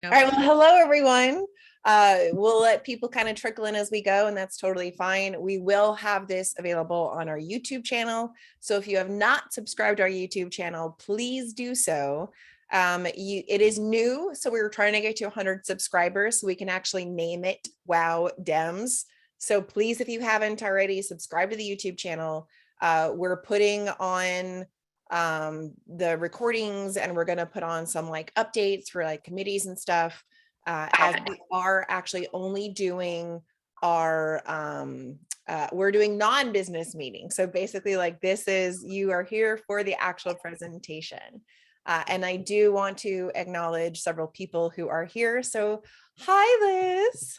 All right, well, hello, everyone. We'll let people kind of trickle in as we go, and that's totally fine. We will have this available on our YouTube channel. So if you have not subscribed to our YouTube channel, please do so. It is new, so we were trying to get to 100 subscribers so we can actually name it Wow Dems. So please, if you haven't already, subscribe to the YouTube channel. We're putting on the recordings, and we're going to put on some like updates for like committees and stuff, as we are actually only doing our we're doing non-business meetings. So basically, like, this is, you are here for the actual presentation. And I do want to acknowledge several people who are here. So hi, Liz.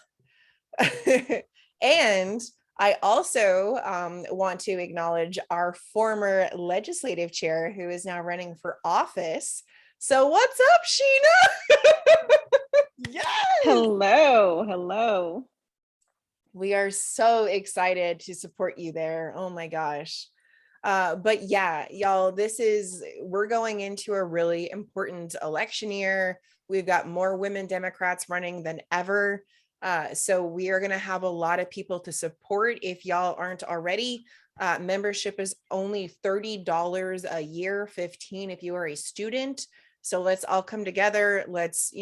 And I also want to acknowledge our former legislative chair who is now running for office. So what's up, Sheena? Yes. Hello, hello. We are so excited to support you there. Oh my gosh. But yeah, y'all, we're going into a really important election year. We've got more women Democrats running than ever. So we are going to have a lot of people to support. If y'all aren't already, membership is only $30 a year, $15 if you are a student. So let's all come together. Let's,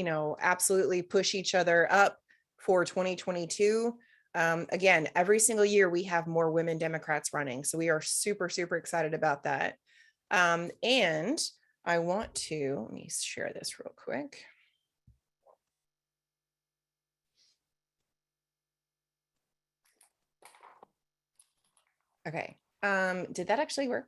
absolutely push each other up for 2022. Again, every single year we have more women Democrats running. So we are super, super excited about that. And I want to, let me share this real quick. Okay. Did that actually work?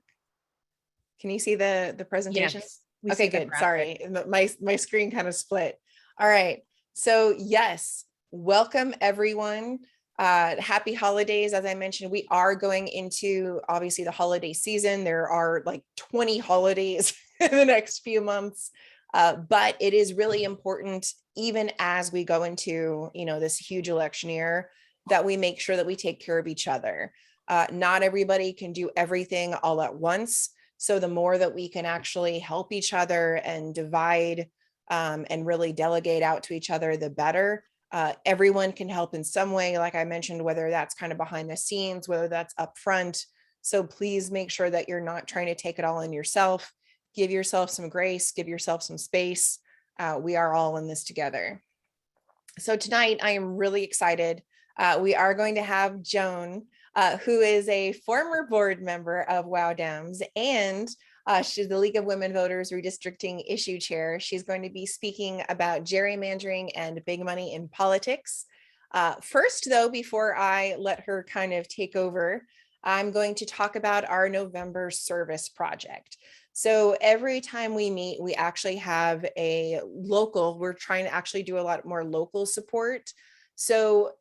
Can you see the presentation? Yes, okay, good. Sorry, my screen kind of split. All right. So yes, welcome everyone. Happy holidays. As I mentioned, we are going into obviously the holiday season. There are like 20 holidays in the next few months. But it is really important, even as we go into, this huge election year, that we make sure that we take care of each other. Not everybody can do everything all at once. So the more that we can actually help each other and divide and really delegate out to each other, the better. Everyone can help in some way, like I mentioned, whether that's kind of behind the scenes, whether that's up front. So please make sure that you're not trying to take it all in yourself. Give yourself some grace, give yourself some space. We are all in this together. So tonight I am really excited. We are going to have Joan, who is a former board member of Wow Dems, and she's the League of Women Voters Redistricting Issue Chair. She's going to be speaking about gerrymandering and big money in politics. First, though, before I let her kind of take over, I'm going to talk about our November service project. So every time we meet, we actually have we're trying to actually do a lot more local support. So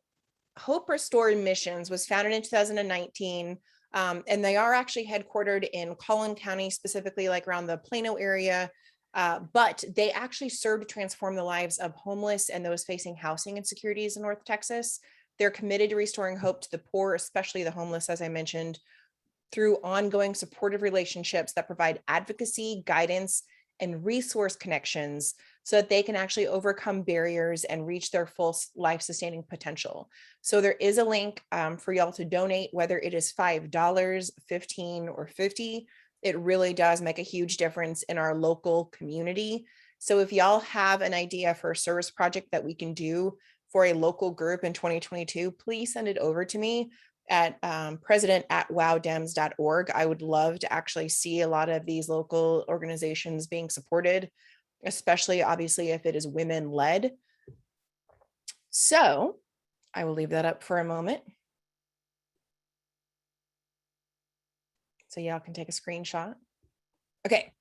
Hope Restored Missions was founded in 2019, and they are actually headquartered in Collin County, specifically like around the Plano area, but they actually serve to transform the lives of homeless and those facing housing insecurities in North Texas. They're committed to restoring hope to the poor, especially the homeless, as I mentioned, through ongoing supportive relationships that provide advocacy, guidance, and resource connections so that they can actually overcome barriers and reach their full life-sustaining potential. So there is a link for y'all to donate, whether it is $5, $15, or $50. It really does make a huge difference in our local community. So if y'all have an idea for a service project that we can do for a local group in 2022, please send it over to me at president@wowdems.org. I would love to actually see a lot of these local organizations being supported, especially obviously if it is women led. So I will leave that up for a moment. So y'all can take a screenshot. Okay,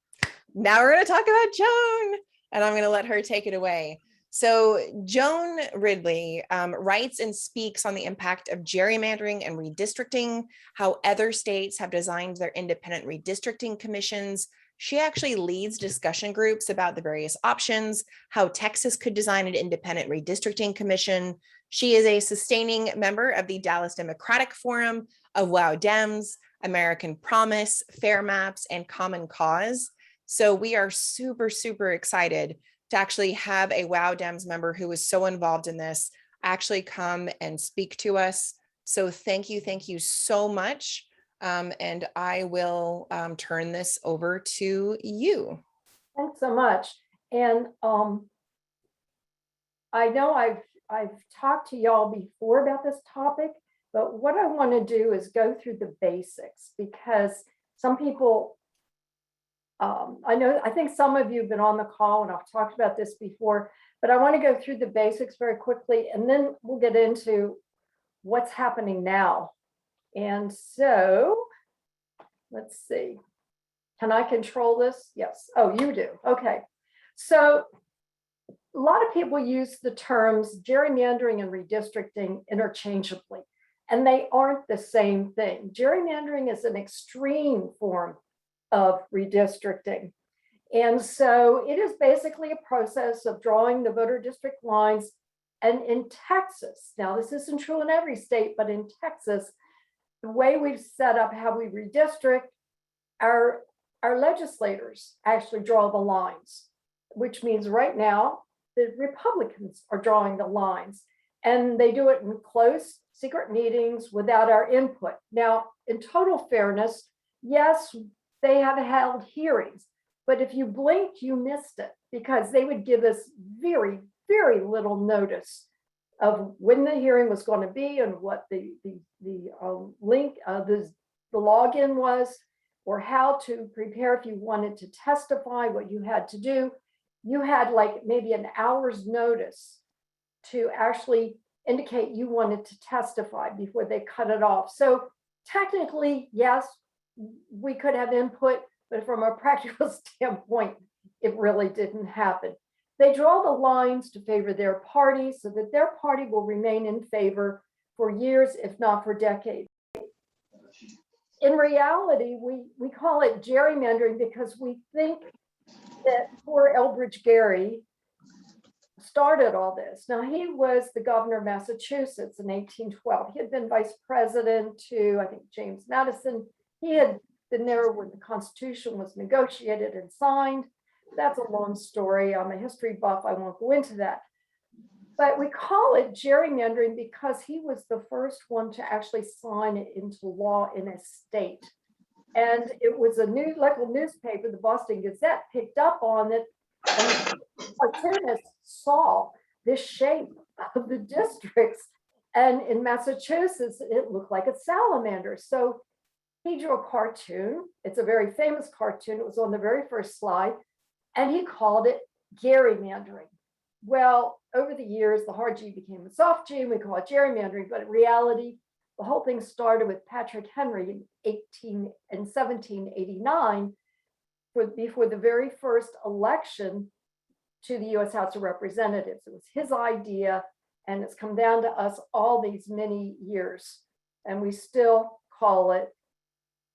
now we're going to talk about Joan, and I'm going to let her take it away. So Joan Ridley writes and speaks on the impact of gerrymandering and redistricting, how other states have designed their independent redistricting commissions. She actually leads discussion groups about the various options, how Texas could design an independent redistricting commission. She is a sustaining member of the Dallas Democratic Forum, of Wow Dems, American Promise, Fair Maps, and Common Cause. So we are super, super excited to actually have a WOW Dems member who was so involved in this actually come and speak to us. So thank you so much. And I will turn this over to you. Thanks so much. And I know I've talked to y'all before about this topic, but what I want to do is go through the basics, because some people, I think some of you have been on the call and I've talked about this before, but I want to go through the basics very quickly, and then we'll get into what's happening now. And so let's see. Can I control this? Yes. Oh, you do. Okay. So a lot of people use the terms gerrymandering and redistricting interchangeably, and they aren't the same thing. Gerrymandering is an extreme form of redistricting. And so it is basically a process of drawing the voter district lines. And in Texas, now this isn't true in every state, but in Texas, the way we've set up how we redistrict, our legislators actually draw the lines, which means right now the Republicans are drawing the lines, and they do it in close secret meetings without our input. Now, in total fairness, yes, they have held hearings, but if you blinked, you missed it, because they would give us very, very little notice of when the hearing was going to be and what the link, the login was, or how to prepare if you wanted to testify, what you had to do. You had like maybe an hour's notice to actually indicate you wanted to testify before they cut it off. So technically, yes, we could have input, but from a practical standpoint, it really didn't happen. They draw the lines to favor their party so that their party will remain in favor for years, if not for decades. In reality, we call it gerrymandering because we think that poor Elbridge Gerry started all this. Now, he was the governor of Massachusetts in 1812. He had been vice president to, I think, James Madison. He had been there when the Constitution was negotiated and signed. That's a long story. I'm a history buff. I won't go into that. But we call it gerrymandering because he was the first one to actually sign it into law in a state. And it was a local newspaper, the Boston Gazette, picked up on it. And cartoonists saw this shape of the districts. And in Massachusetts, it looked like a salamander. So he drew a cartoon. It's a very famous cartoon. It was on the very first slide. And he called it gerrymandering. Well, over the years, the hard G became a soft G, and we call it gerrymandering. But in reality, the whole thing started with Patrick Henry in 1789, before the very first election to the U.S. House of Representatives. It was his idea, and it's come down to us all these many years. And we still call it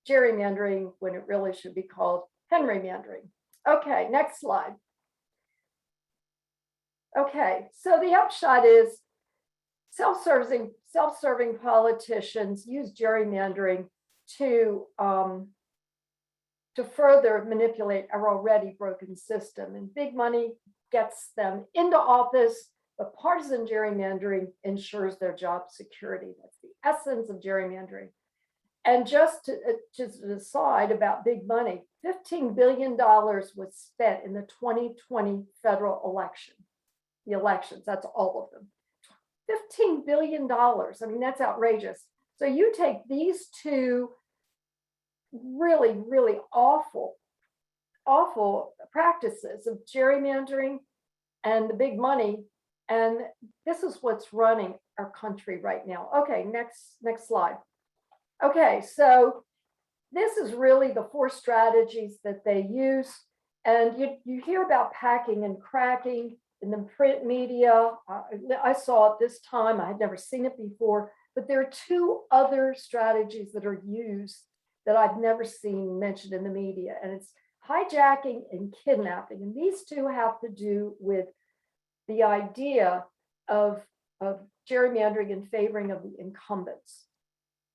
gerrymandering when it really should be called Henrymandering. Okay, next slide. Okay, so the upshot is self-serving politicians use gerrymandering to further manipulate our already broken system. And big money gets them into office, but partisan gerrymandering ensures their job security. That's the essence of gerrymandering. And just an aside about big money, $15 billion was spent in the 2020 federal election. The elections, that's all of them. $15 billion, I mean, that's outrageous. So you take these two really, really awful practices of gerrymandering and the big money, and this is what's running our country right now. Okay, next slide. Okay, so this is really the four strategies that they use, and you hear about packing and cracking in the print media. I saw it this time. I had never seen it before, but there are two other strategies that are used that I've never seen mentioned in the media, and it's hijacking and kidnapping. And these two have to do with the idea of gerrymandering and favoring of the incumbents.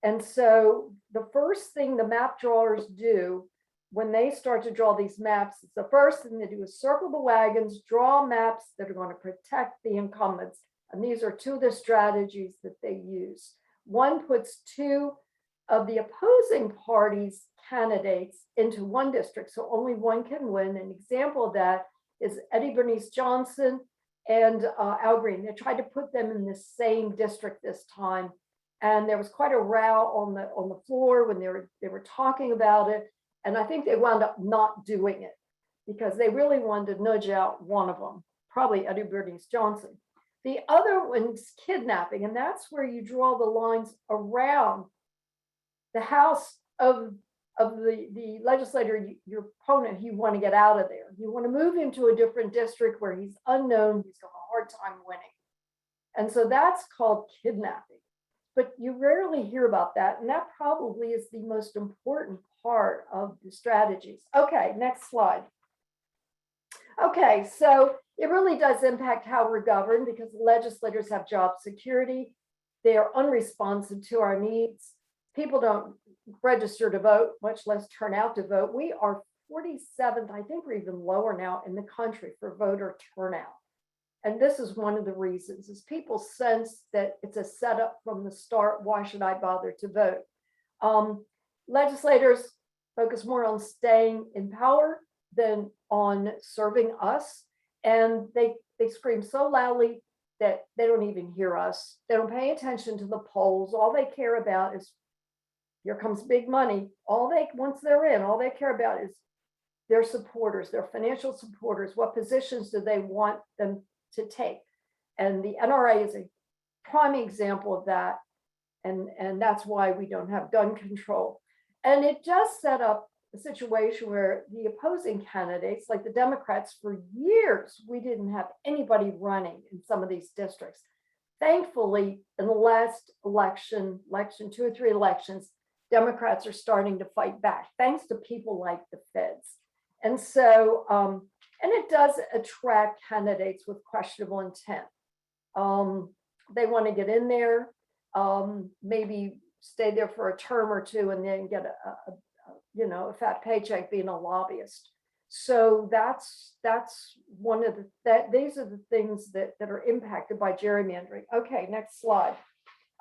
And so the first thing the map drawers do when they start to draw these maps, it's the first thing they do is circle the wagons, draw maps that are going to protect the incumbents. And these are two of the strategies that they use. One puts two of the opposing parties' candidates into one district, so only one can win. An example of that is Eddie Bernice Johnson and Al Green. They tried to put them in the same district this time, and there was quite a row on the floor when they were talking about it. And I think they wound up not doing it because they really wanted to nudge out one of them, probably Eddie Bernice Johnson. The other one's kidnapping, and that's where you draw the lines around the house of the legislator, your opponent. You want to get out of there. You want to move him to a different district where he's unknown, he's got a hard time winning. And so that's called kidnapping. But you rarely hear about that. And that probably is the most important part of the strategies. Okay, next slide. Okay, so it really does impact how we're governed because legislators have job security. They are unresponsive to our needs. People don't register to vote, much less turn out to vote. We are 47th, I think we're even lower now in the country for voter turnout. And this is one of the reasons is people sense that it's a setup from the start. Why should I bother to vote? Legislators focus more on staying in power than on serving us. And they scream so loudly that they don't even hear us. They don't pay attention to the polls. All they care about is, here comes big money. Once they're in, all they care about is their supporters, their financial supporters. What positions do they want them to take? And the NRA is a prime example of that. And that's why we don't have gun control. And it just set up a situation where the opposing candidates, like the Democrats, for years, we didn't have anybody running in some of these districts. Thankfully, in the last election, 2 or 3 elections, Democrats are starting to fight back, thanks to people like the feds. And so, and it does attract candidates with questionable intent. They want to get in there, maybe stay there for a term or two and then get a fat paycheck being a lobbyist. So that's one of these are the things that are impacted by gerrymandering. Okay, next slide.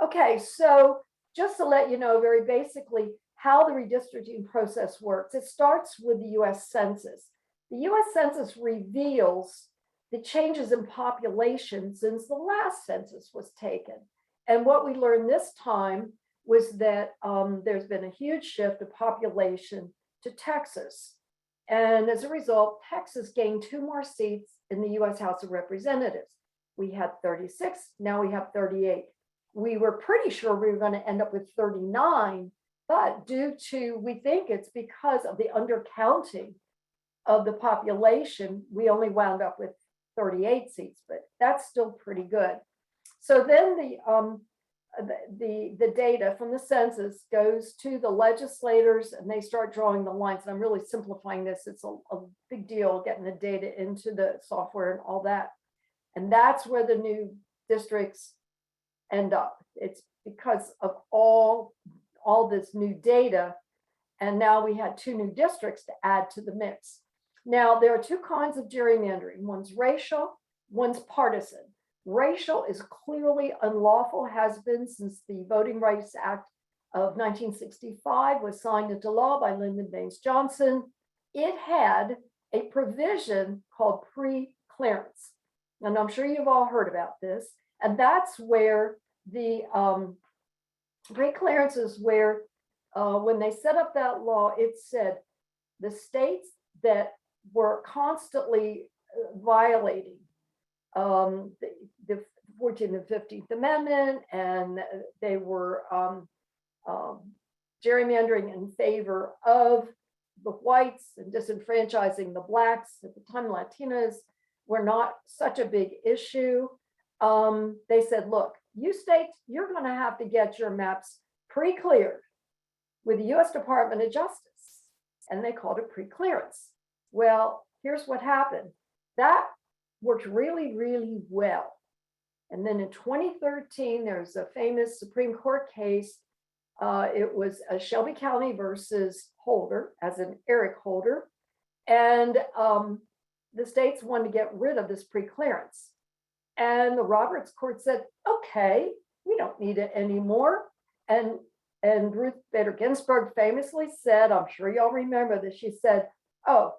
Okay, so just to let you know very basically how the redistricting process works, it starts with the US Census. The US Census reveals the changes in population since the last census was taken. And what we learned this time was that there's been a huge shift of population to Texas. And as a result, Texas gained 2 more seats in the US House of Representatives. We had 36, now we have 38. We were pretty sure we were going to end up with 39, but due to, we think it's because of the undercounting of the population, we only wound up with 38 seats, but that's still pretty good. So then the data from the census goes to the legislators and they start drawing the lines. And I'm really simplifying this. It's a big deal getting the data into the software and all that. And that's where the new districts end up. It's because of all this new data. And now we had 2 new districts to add to the mix. Now, there are 2 kinds of gerrymandering. One's racial, one's partisan. Racial is clearly unlawful, has been since the Voting Rights Act of 1965 was signed into law by Lyndon Baines Johnson. It had a provision called pre-clearance. And I'm sure you've all heard about this. And that's where the pre-clearance is where when they set up that law, it said the states that were constantly violating the 14th and 15th Amendment, and they were gerrymandering in favor of the whites and disenfranchising the blacks. At the time, Latinas were not such a big issue. They said, look, you states, you're going to have to get your maps pre-cleared with the US Department of Justice. And they called it pre-clearance. Well, here's what happened. That worked really, really well. And then in 2013, there's a famous Supreme Court case It was Shelby County versus Holder, as in Eric Holder. And the states wanted to get rid of this preclearance. And the Roberts Court said, okay, we don't need it anymore. And Ruth Bader Ginsburg famously said, I'm sure y'all remember this, she said, oh,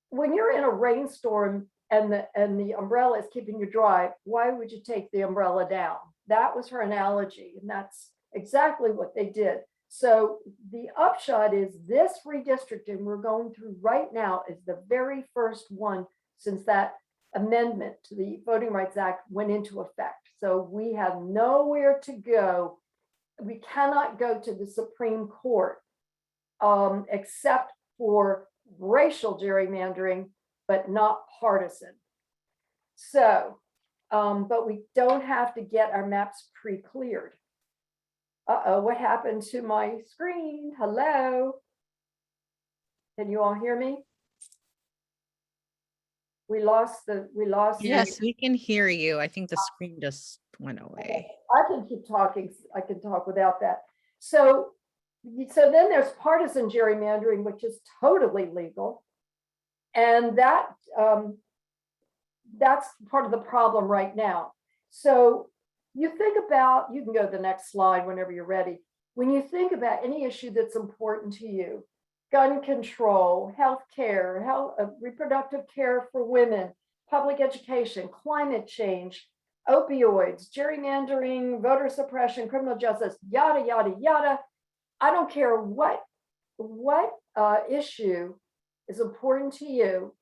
when you're in a rainstorm and the umbrella is keeping you dry, why would you take the umbrella down? That was her analogy, and that's exactly what they did. So the upshot is this redistricting we're going through right now is the very first one since that amendment to the Voting Rights Act went into effect. So we have nowhere to go. We cannot go to the Supreme Court except for racial gerrymandering, but not partisan. So, but we don't have to get our maps pre-cleared. Uh-oh, what happened to my screen? Hello? Can you all hear me? We lost. Yes, we can hear you. I think the screen just went away. I can keep talking. I can talk without that. So then there's partisan gerrymandering, which is totally legal. And that's part of the problem right now. So you think about, you can go to the next slide whenever you're ready. When you think about any issue that's important to you, gun control, health care, reproductive care for women, public education, climate change, opioids, gerrymandering, voter suppression, criminal justice, yada, yada, yada. I don't care what issue is important to you.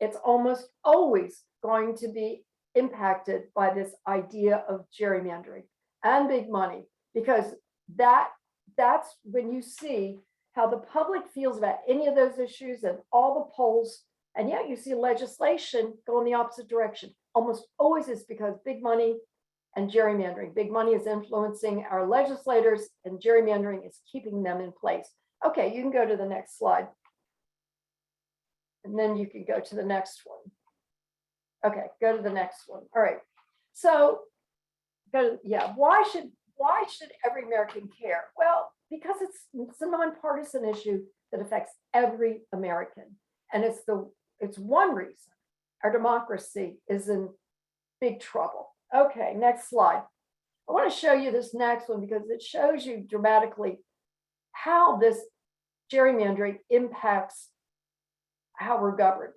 It's almost always going to be impacted by this idea of gerrymandering and big money, because that's when you see how the public feels about any of those issues and all the polls, and yet you see legislation go in the opposite direction. Almost always it's because big money and gerrymandering. Big money is influencing our legislators and gerrymandering is keeping them in place. Okay, you can go to the next slide. And then you can go to the next one. Okay, go to the next one. All right. So, why should every American care? Well, because it's a nonpartisan issue that affects every American. And it's one reason our democracy is in big trouble. Okay, next slide. I want to show you this next one because it shows you dramatically how this gerrymandering impacts how we're governed.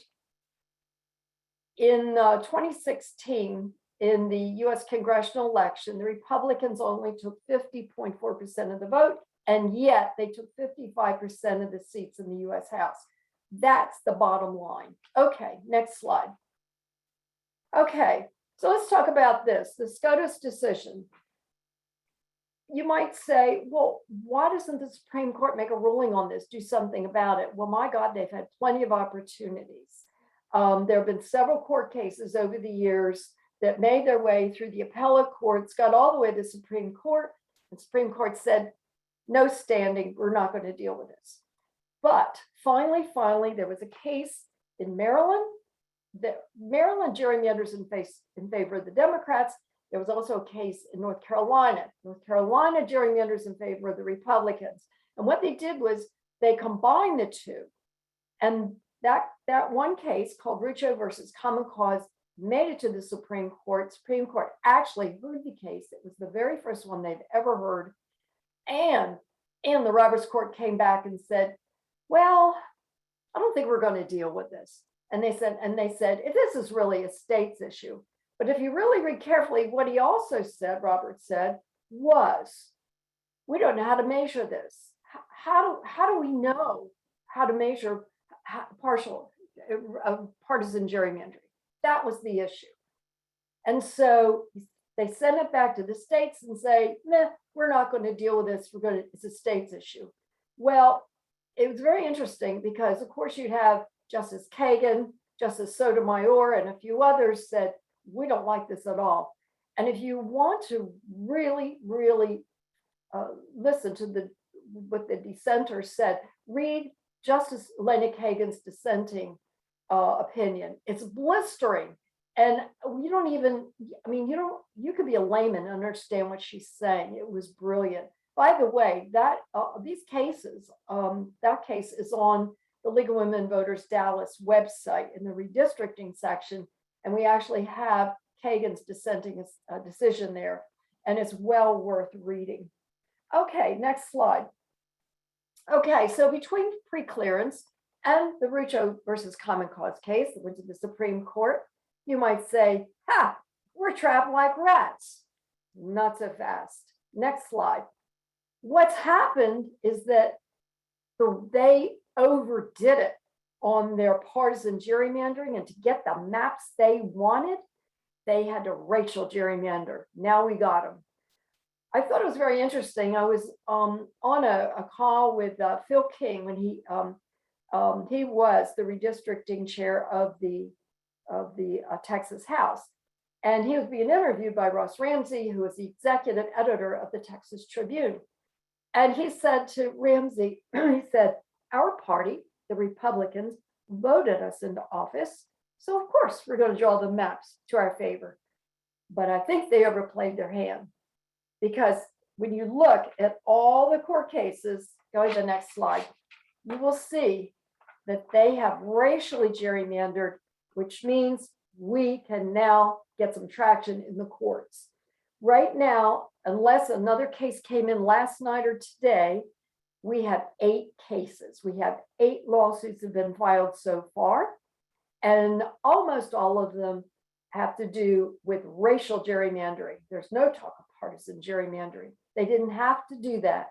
In 2016, in the US congressional election, the Republicans only took 50.4% of the vote, and yet they took 55% of the seats in the US House. That's the bottom line. Okay, next slide. Okay, so let's talk about this, the Scotus decision. You might say, well, why doesn't the Supreme Court make a ruling on this, do something about it? Well, my God, they've had plenty of opportunities. There have been several court cases over the years that made their way through the appellate courts, got all the way to the Supreme Court. The Supreme Court said, no standing, we're not going to deal with this. But finally, there was a case in Maryland. The Maryland gerrymanders in favor of the Democrats. There was also a case in North Carolina. North Carolina gerrymanders in favor of the Republicans. And what they did was they combined the two. And that one case called Rucho versus Common Cause made it to the Supreme Court. Supreme Court actually heard the case. It was the very first one they've ever heard. And the Roberts Court came back and said, well, I don't think we're going to deal with this. And they said, if this is really a state's issue. But if you really read carefully, what he also said, Robert said, was, we don't know how to measure this. How do we know how to measure partisan gerrymandering? That was the issue. And so they send it back to the states and say, nah, we're not going to deal with this. It's a state's issue. Well, it was very interesting because, of course, you'd have Justice Kagan, Justice Sotomayor, and a few others said, we don't like this at all. And if you want to really, really listen to what the dissenters said, read Justice Elena Kagan's dissenting opinion. It's blistering. And you don't even, you could be a layman and understand what she's saying. It was brilliant. by the way, that these cases, that case is on the League of Women Voters Dallas website in the redistricting section. And we actually have Kagan's dissenting decision there, and it's well worth reading. Okay, next slide. Okay, so between pre-clearance and the Rucho versus Common Cause case that went to the Supreme Court, you might say, ha, we're trapped like rats. Not so fast. Next slide. What's happened is that they overdid it on their partisan gerrymandering, and to get the maps they wanted, they had to racial gerrymander. Now we got them. I thought it was very interesting. I was on a call with Phil King when he was the redistricting chair of the Texas House, and he was being interviewed by Ross Ramsey, who is the executive editor of the Texas Tribune. And he said to Ramsey, he said, our party, the Republicans, voted us into office, so of course we're going to draw the maps to our favor. But I think they overplayed their hand, because when you look at all the court cases, go to the next slide, you will see that they have racially gerrymandered, which means we can now get some traction in the courts. Right now, unless another case came in last night or today, we have 8 cases. We have 8 lawsuits have been filed so far, and almost all of them have to do with racial gerrymandering. There's no talk of partisan gerrymandering. They didn't have to do that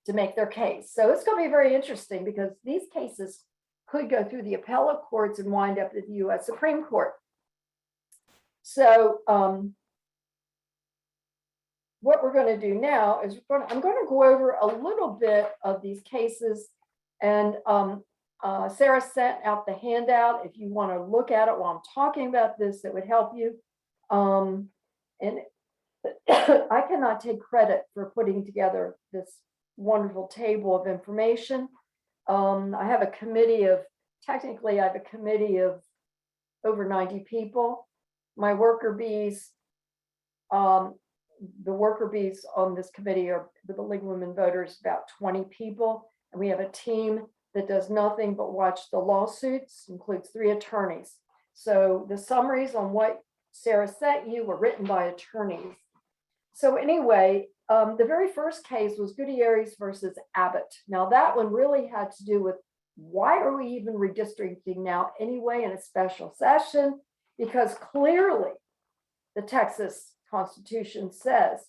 to make their case. So it's going to be very interesting, because these cases could go through the appellate courts and wind up at the US Supreme Court. So what we're going to do now is I'm going to go over a little bit of these cases, and Sarah sent out the handout. If you want to look at it while I'm talking about this, it would help you. And I cannot take credit for putting together this wonderful table of information. I have a committee of, technically I have a committee of over 90 people. My worker bees, the worker bees on this committee are, with the League of Women Voters, about 20 people. And we have a team that does nothing but watch the lawsuits, includes 3 attorneys. So the summaries on what Sarah sent you were written by attorneys. So anyway, the very first case was Gutierrez versus Abbott. Now that one really had to do with, why are we even redistricting now anyway in a special session? Because clearly the Texas Constitution says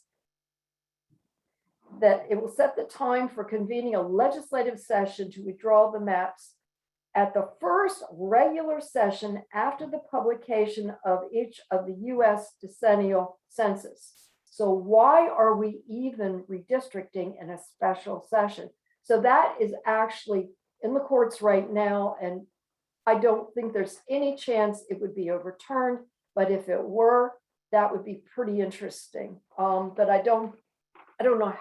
that it will set the time for convening a legislative session to withdraw the maps at the first regular session after the publication of each of the US decennial census. So why are we even redistricting in a special session? So that is actually in the courts right now, and I don't think there's any chance it would be overturned, but if it were, that would be pretty interesting. But I don't know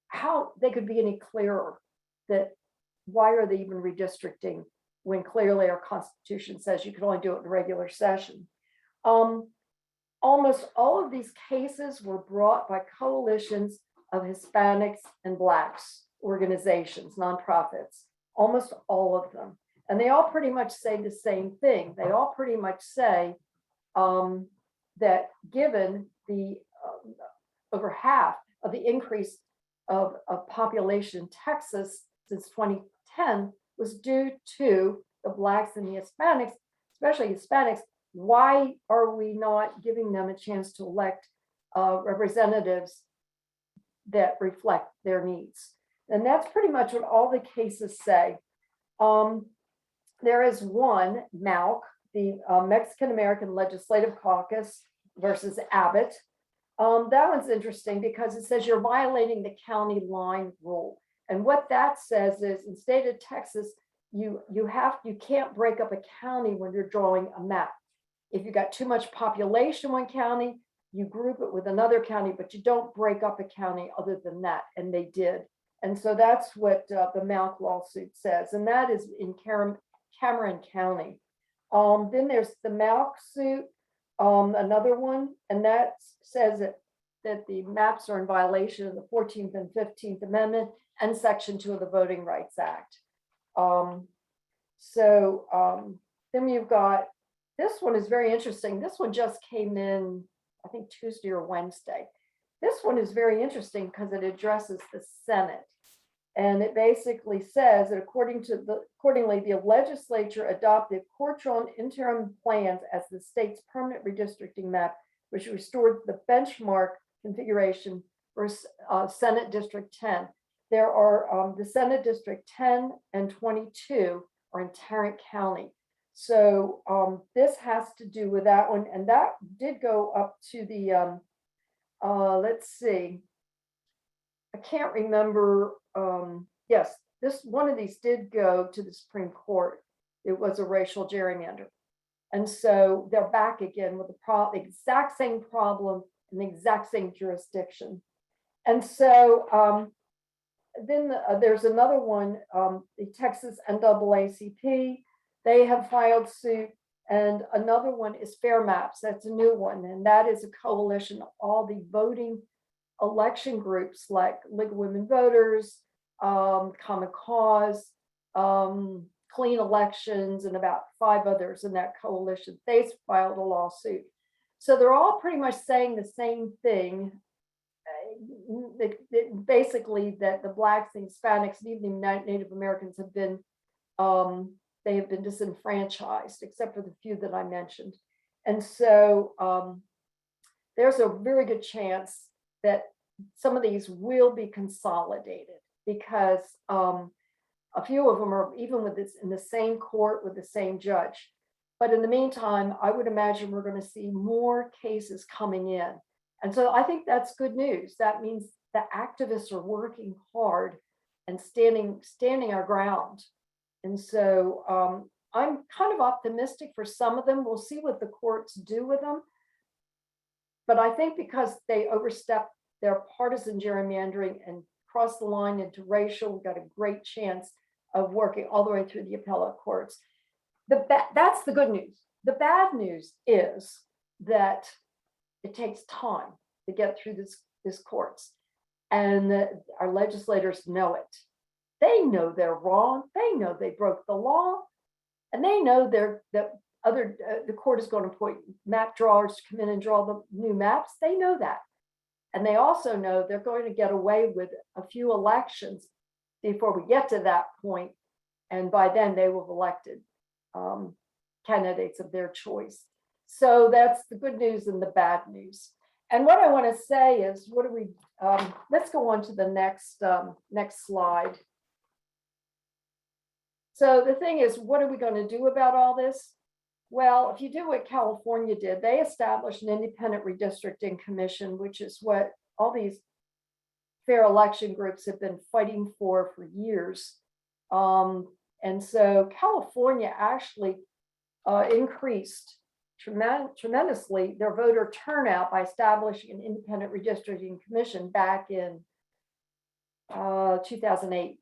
how they could be any clearer that why are they even redistricting when clearly our Constitution says you can only do it in a regular session. Almost all of these cases were brought by coalitions of Hispanics and Blacks organizations, nonprofits, almost all of them. And they all pretty much say the same thing. They all pretty much say that given the over half of the increase of population in Texas since 2010 was due to the Blacks and the Hispanics, especially Hispanics. Why are we not giving them a chance to elect representatives that reflect their needs? And that's pretty much what all the cases say. There is one, MALC, the Mexican American Legislative Caucus versus Abbott. That one's interesting because it says you're violating the county line rule. And what that says is, in the state of Texas, you can't break up a county when you're drawing a map. If you got too much population in one county, you group it with another county, but you don't break up a county other than that. And they did. And so that's what the MALC lawsuit says. And that is in Cameron County. Then there's the MALC suit, another one, and that says that that the maps are in violation of the 14th and 15th Amendment and Section 2 of the Voting Rights Act. Then you've got, this one is very interesting. This one just came in, I think Tuesday or Wednesday. This one is very interesting because it addresses the Senate. And it basically says that accordingly, the legislature adopted court-drawn interim plans as the state's permanent redistricting map, which restored the benchmark configuration for Senate District 10. There are the Senate District 10 and 22 are in Tarrant County. So this has to do with that one. And that did go up to the, let's see, I can't remember. Yes, this one of these did go to the Supreme Court. It was a racial gerrymander. And so they're back again with the exact same problem in the exact same jurisdiction. And so then there's another one, the Texas NAACP, they have filed suit. And another one is Fair Maps. That's a new one. And that is a coalition of all the voting election groups like League of Women Voters, Common Cause, Clean Elections, and about 5 others in that coalition. They filed a lawsuit. So they're all pretty much saying the same thing. Basically, that the Blacks, the Hispanics, and even the Native Americans have been they have been disenfranchised, except for the few that I mentioned. And so there's a very good chance that some of these will be consolidated because a few of them are even with this in the same court with the same judge. But in the meantime, I would imagine we're going to see more cases coming in. And so I think that's good news. That means the activists are working hard and standing our ground. And so I'm kind of optimistic for some of them. We'll see what the courts do with them. But I think because they overstepped their partisan gerrymandering and crossed the line into racial, we've got a great chance of working all the way through the appellate courts. That's the good news. The bad news is that it takes time to get through this courts. And our legislators know it. They know they're wrong. They know they broke the law. And they know the court is going to appoint map drawers to come in and draw the new maps. They know that. And they also know they're going to get away with a few elections before we get to that point. And by then they will have elected candidates of their choice. So that's the good news and the bad news. And what I want to say is, let's go on to the next slide. So the thing is, what are we going to do about all this? Well, if you do what California did, they established an independent redistricting commission, which is what all these fair election groups have been fighting for years. And so California actually increased tremendously their voter turnout by establishing an independent redistricting commission back in 2008.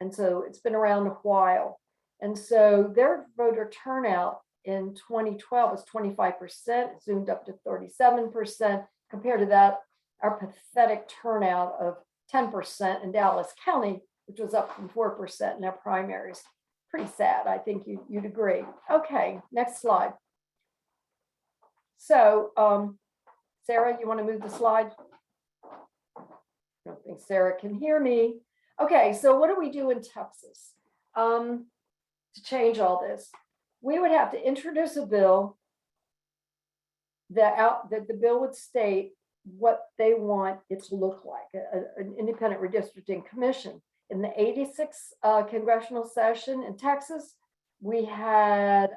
And so it's been around a while. And so their voter turnout in 2012 was 25%, zoomed up to 37%. Compared to that, our pathetic turnout of 10% in Dallas County, which was up from 4% in our primaries. Pretty sad, I think you'd agree. Okay, next slide. So, Sarah, you want to move the slide? I don't think Sarah can hear me. Okay, so what do we do in Texas to change all this? We would have to introduce a bill that the bill would state what they want it to look like, an independent redistricting commission. In the 86 congressional session in Texas, we had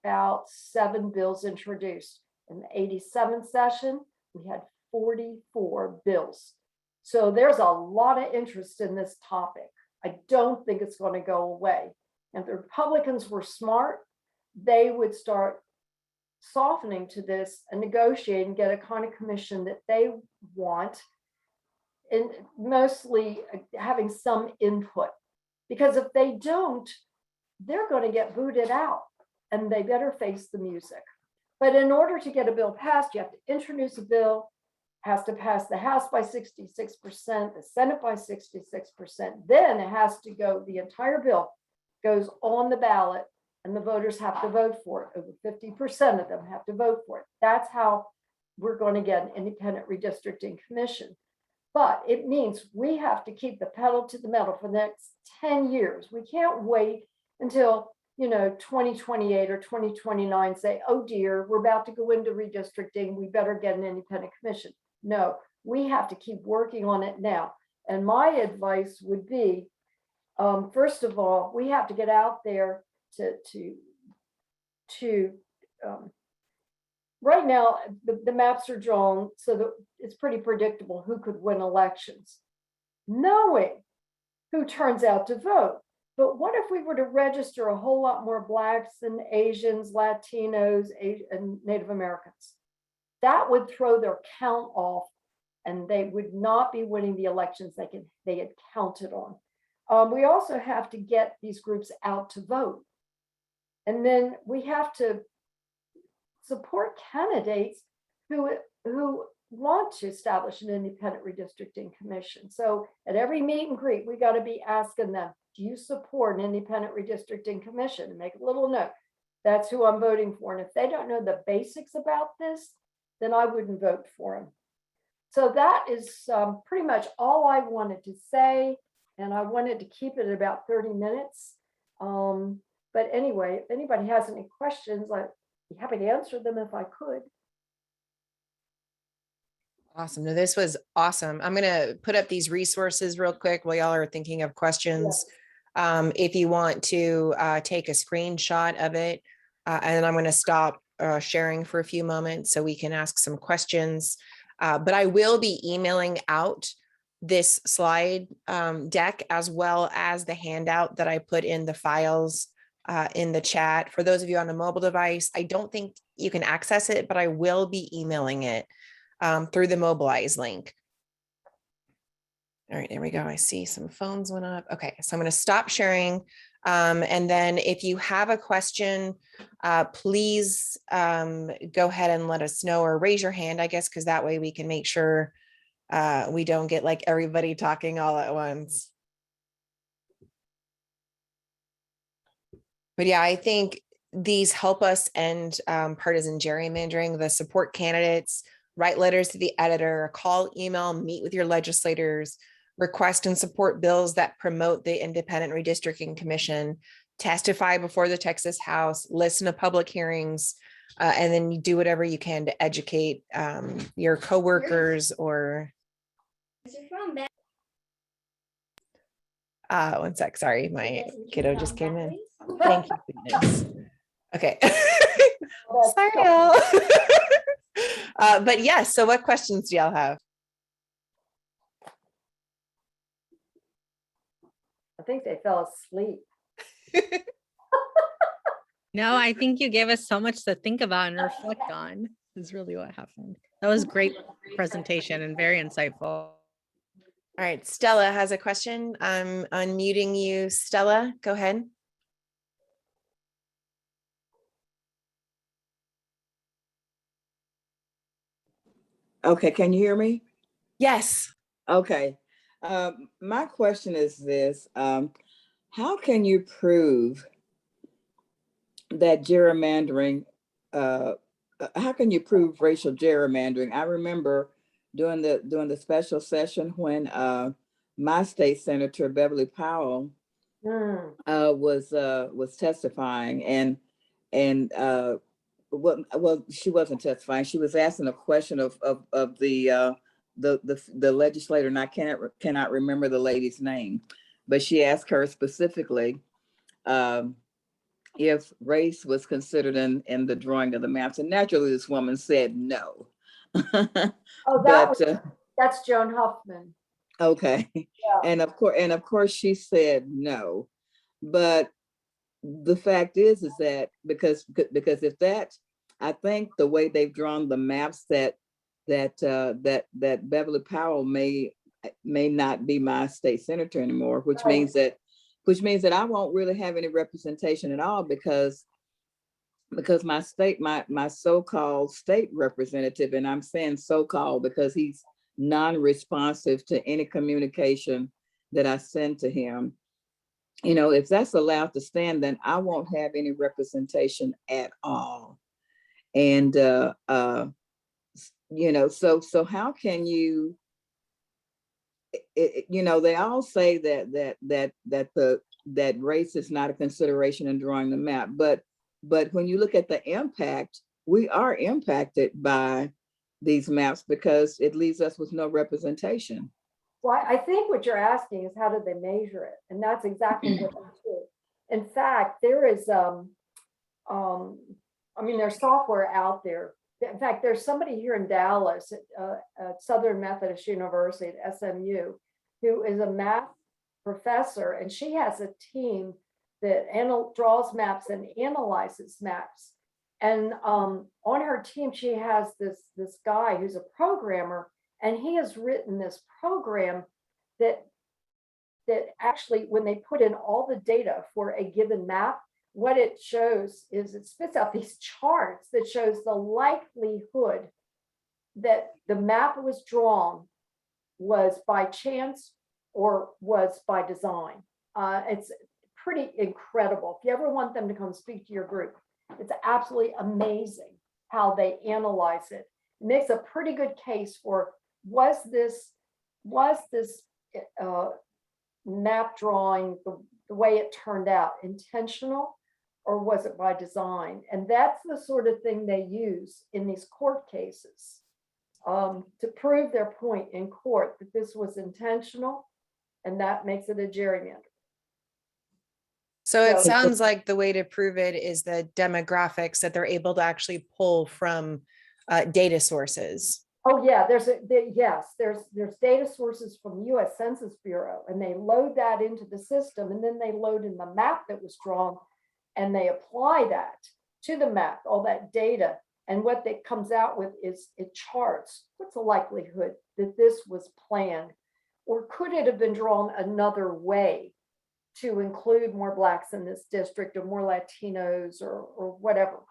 about 7 bills introduced. In the 87 session, we had 44 bills. So there's a lot of interest in this topic. I don't think it's going to go away. And if the Republicans were smart, they would start softening to this and negotiate and get a kind of commission that they want, and mostly having some input. Because if they don't, they're going to get booted out, and they better face the music. But in order to get a bill passed, you have to introduce a bill, has to pass the House by 66%, the Senate by 66%. Then it has to go, the entire bill goes on the ballot and the voters have to vote for it. Over 50% of them have to vote for it. That's how we're going to get an independent redistricting commission. But it means we have to keep the pedal to the metal for the next 10 years. We can't wait until 2028 or 2029, say, oh dear, we're about to go into redistricting. We better get an independent commission. No, we have to keep working on it now. And my advice would be, first of all, we have to get out there to right now, the maps are drawn so that it's pretty predictable who could win elections, knowing who turns out to vote. But what if we were to register a whole lot more Blacks and Asians, Latinos, and Native Americans? That would throw their count off and they would not be winning the elections they had counted on. We also have to get these groups out to vote. And then we have to support candidates who want to establish an independent redistricting commission. So at every meet and greet, we got to be asking them, do you support an independent redistricting commission? And make a little note, that's who I'm voting for. And if they don't know the basics about this, then I wouldn't vote for them. So that is pretty much all I wanted to say. And I wanted to keep it at about 30 minutes. But anyway, if anybody has any questions, I'd be happy to answer them if I could. Awesome. No, this was awesome. I'm going to put up these resources real quick while y'all are thinking of questions. Yes. If you want to take a screenshot of it, and then I'm going to stop sharing for a few moments so we can ask some questions. But I will be emailing out this slide deck as well as the handout that I put in the files in the chat. For those of you on a mobile device, I don't think you can access it, but I will be emailing it through the Mobilize link. All right, there we go. I see some phones went up. Okay, so I'm going to stop sharing. And then if you have a question, please go ahead and let us know or raise your hand, I guess, because that way we can make sure we don't get like everybody talking all at once. But yeah, I think these help us end partisan gerrymandering. The support candidates, write letters to the editor, call, email, meet with your legislators, request and support bills that promote the Independent Redistricting Commission, testify before the Texas House, listen to public hearings, and then you do whatever you can to educate your coworkers or. One sec, sorry, my kiddo just came in. Thank you, goodness. Okay. Sorry, y'all. But yes, so what questions do y'all have? I think they fell asleep. No, I think you gave us so much to think about and reflect on is really what happened. That was great presentation and very insightful. All right, Stella has a question. I'm unmuting you. Stella, go ahead. Okay, can you hear me? Yes. Okay. My question is this. How can you prove that gerrymandering, how can you prove racial gerrymandering? I remember during the special session when my state senator, Beverly Powell, was testifying and well, she wasn't testifying. She was asking a question of the legislator, and I cannot remember the lady's name, but she asked her specifically if race was considered in the drawing of the maps, and naturally this woman said no. Oh, that's Joan Huffman. Okay, Yeah. and of course she said no, but the fact is that because if that, I think the way they've drawn the maps that Beverly Powell may not be my state senator anymore, which means that I won't really have any representation at all, because because my so-called state representative, and I'm saying so-called because he's non-responsive to any communication that I send to him. You know, if that's allowed to stand, then I won't have any representation at all. And you know, so how can you? You know, they all say that race is not a consideration in drawing the map, but when you look at the impact, we are impacted by these maps because it leaves us with no representation. Well, I think what you're asking is how did they measure it? And that's exactly what they do. In fact, there is, I mean, there's software out there. In fact, there's somebody here in Dallas at Southern Methodist University at SMU, who is a math professor, and she has a team that draws maps and analyzes maps. And on her team, she has this guy who's a programmer, and he has written this program that actually, when they put in all the data for a given map, what it shows is it spits out these charts that shows the likelihood that the map was drawn was by chance or was by design. It's pretty incredible. If you ever want them to come speak to your group, it's absolutely amazing how they analyze it. It makes a pretty good case for was this map drawing the way it turned out intentional, or was it by design? And that's the sort of thing they use in these court cases to prove their point in court that this was intentional, and that makes it a gerrymander. So it So- sounds like the way to prove it is the demographics that they're able to actually pull from data sources. Oh yeah, there's data sources from the U.S. Census Bureau, and they load that into the system, and then they load in the map that was drawn, and they apply that to the map, all that data, and what that comes out with is it charts what's the likelihood that this was planned, or could it have been drawn another way to include more Blacks in this district, or more Latinos, or whatever.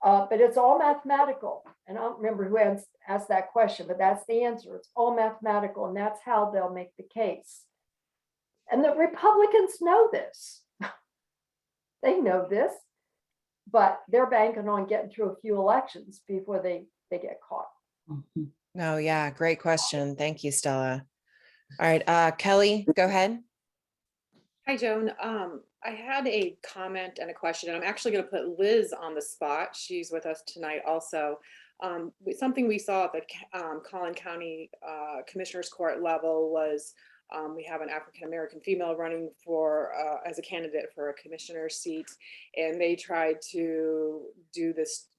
But it's all mathematical. And I don't remember who asked that question, but that's the answer. It's all mathematical, and that's how they'll make the case. And the Republicans know this. They know this, but they're banking on getting through a few elections before they get caught. No, yeah, great question. Thank you, Stella. All right, Kelly, go ahead. Hi, Joan. I had a comment and a question, and I'm actually going to put Liz on the spot. She's with us tonight also. Something we saw at the Collin County Commissioner's Court level was we have an African-American female running for as a candidate for a commissioner's seat, and they tried to do this,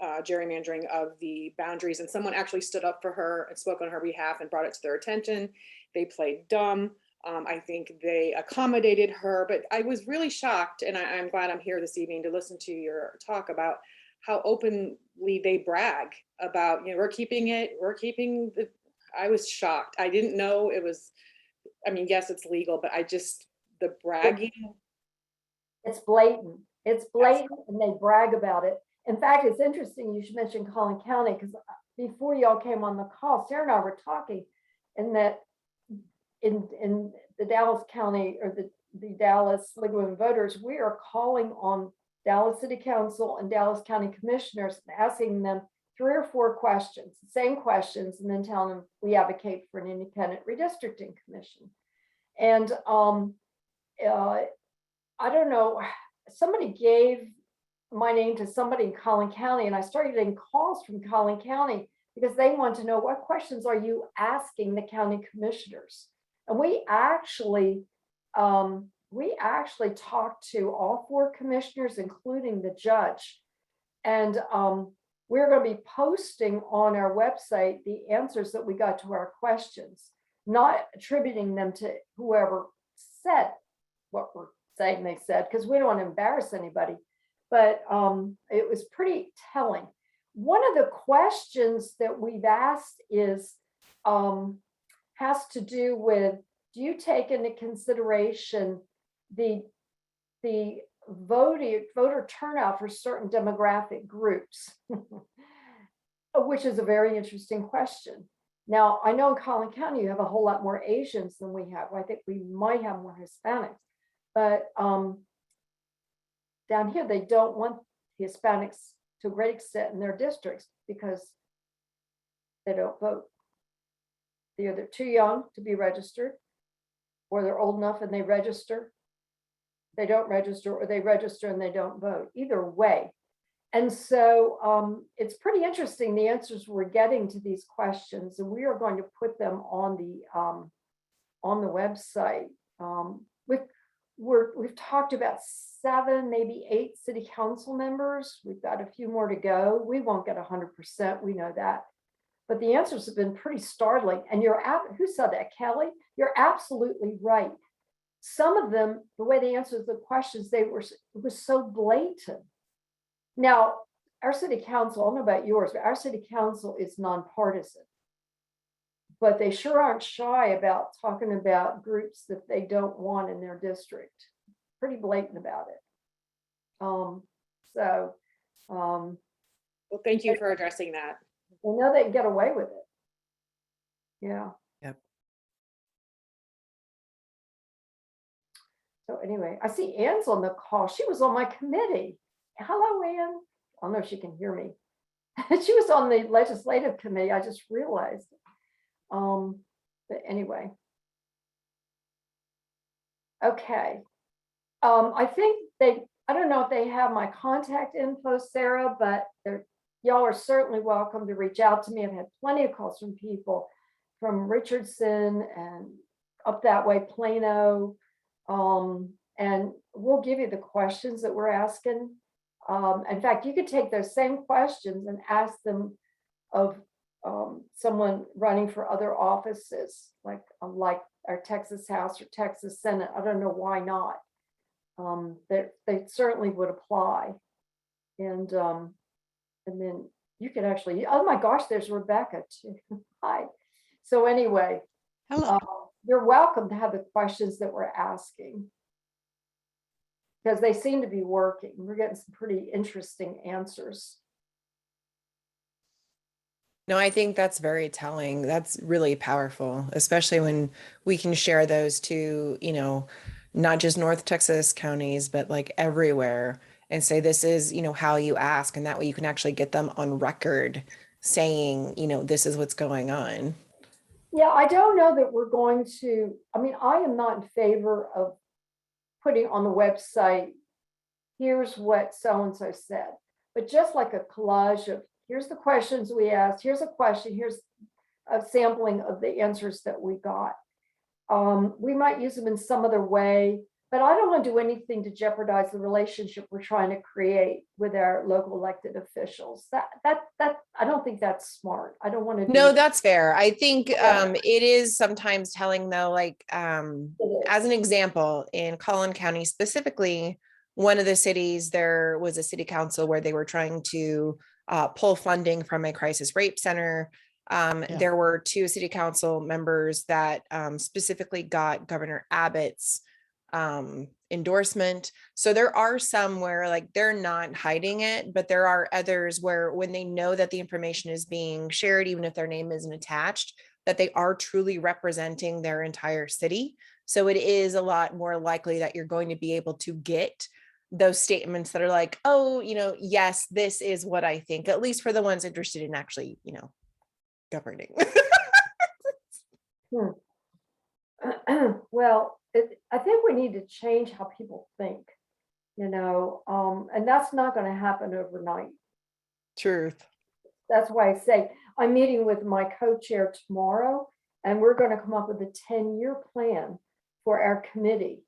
gerrymandering of the boundaries, and someone actually stood up for her and spoke on her behalf and brought it to their attention. They played dumb. I think they accommodated her, but I was really shocked, and I'm glad I'm here this evening to listen to your talk about how openly they brag about, we're keeping the, I was shocked. I didn't know it was, I mean, yes, it's legal, but the bragging. It's blatant. It's blatant, and they brag about it. In fact, it's interesting you should mention Collin County, because before y'all came on the call, Sarah and I were talking, and that in the Dallas County, or the Dallas League of Women Voters, we are calling on Dallas City Council and Dallas County Commissioners and asking them 3 or 4 questions, the same questions, and then telling them we advocate for an independent redistricting commission. And I don't know, somebody gave my name to somebody in Collin County, and I started getting calls from Collin County because they want to know, what questions are you asking the county commissioners? And we actually talked to all 4 commissioners, including the judge. And we're going to be posting on our website the answers that we got to our questions, not attributing them to whoever said what we're saying they said, because we don't want to embarrass anybody. But it was pretty telling. One of the questions that we've asked is, has to do with, do you take into consideration the voter turnout for certain demographic groups, which is a very interesting question. Now, I know in Collin County, you have a whole lot more Asians than we have. I think we might have more Hispanics, but down here, they don't want Hispanics to a great extent in their districts because they don't vote. They're either too young to be registered, or they're old enough and they register. They don't register, or they register and they don't vote. Either way. And so it's pretty interesting, the answers we're getting to these questions, and we are going to put them on the website. We've talked about 7, maybe 8 city council members. We've got a few more to go. We won't get 100%, we know that. But the answers have been pretty startling. And who said that, Kelly? You're absolutely right. Some of them, the way they answered the questions, it was so blatant. Now, our city council, I don't know about yours, but our city council is nonpartisan. But they sure aren't shy about talking about groups that they don't want in their district. Pretty blatant about it. Well, thank you for addressing that. They know they can get away with it. Yeah. Yep. So anyway, I see Ann's on the call. She was on my committee. Hello, Ann. I don't know if she can hear me. She was on the legislative committee. I just realized. But anyway. Okay. I think I don't know if they have my contact info, Sarah, but y'all are certainly welcome to reach out to me. I've had plenty of calls from people from Richardson and up that way, Plano. And we'll give you the questions that we're asking. In fact, you could take those same questions and ask them of someone running for other offices, like our Texas House or Texas Senate. I don't know why not. They certainly would apply. And then you could actually, oh my gosh, there's Rebecca too. Hi. So anyway, Hello. you're welcome to have the questions that we're asking, because they seem to be working. We're getting some pretty interesting answers. No, I think that's very telling. That's really powerful, especially when we can share those to, not just North Texas counties, but like everywhere, and say, this is, how you ask. And that way you can actually get them on record saying, this is what's going on. Yeah, I don't know that we're going to, I am not in favor of putting on the website, here's what so-and-so said, but just like a collage of, here's the questions we asked, here's a question, here's a sampling of the answers that we got. We might use them in some other way, but I don't want to do anything to jeopardize the relationship we're trying to create with our local elected officials. That I don't think that's smart. I don't want to. No, that's fair. I think it is sometimes telling though, like as an example, in Collin County specifically, one of the cities, there was a city council where they were trying to pull funding from a crisis rape center. There were 2 city council members that specifically got Governor Abbott's endorsement. So there are some where like they're not hiding it, but there are others where when they know that the information is being shared, even if their name isn't attached, that they are truly representing their entire city. So it is a lot more likely that you're going to be able to get those statements that are like, oh, yes, this is what I think, at least for the ones interested in actually, governing. Well, I think we need to change how people think, and that's not going to happen overnight. Truth. That's why I say I'm meeting with my co-chair tomorrow, and we're going to come up with a 10-year plan for our committee.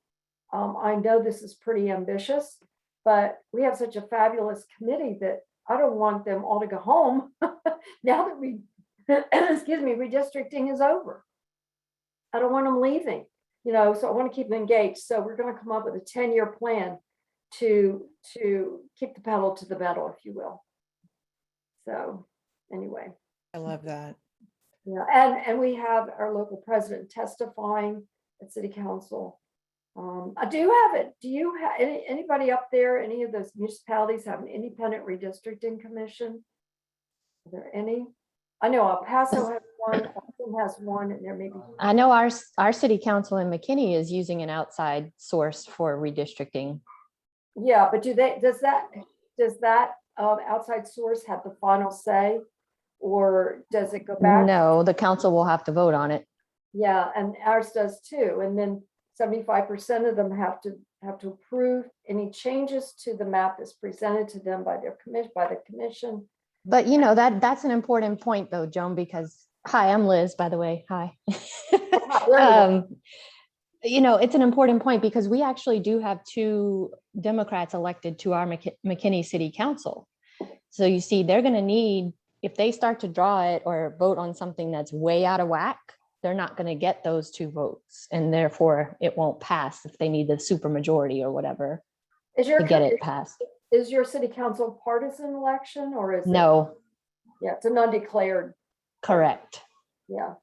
I know this is pretty ambitious, but we have such a fabulous committee that I don't want them all to go home now that redistricting is over. I don't want them leaving, so I want to keep them engaged. So we're going to come up with a 10-year plan to keep the pedal to the metal, if you will. So anyway. I love that. Yeah, and we have our local president testifying at city council. I do have it. Do you have anybody up there? Any of those municipalities have an independent redistricting commission? Are there any? I know El Paso has one, Austin has one, and there may be. I know our city council in McKinney is using an outside source for redistricting. Yeah, but does that outside source have the final say, or does it go back? No, the council will have to vote on it. Yeah, and ours does too. And then 75% of them have to approve any changes to the map that's presented to them by their commission. But that's an important point though, Joan, because hi, I'm Liz, by the way. Hi. It's an important point because we actually do have 2 Democrats elected to our McKinney City Council. So you see, they're going to need, if they start to draw it or vote on something that's way out of whack, they're not going to get those 2 votes. And therefore it won't pass if they need the supermajority or whatever to get it passed. Is your city council partisan election or is No. Yeah, it's an undeclared. Correct. Yeah,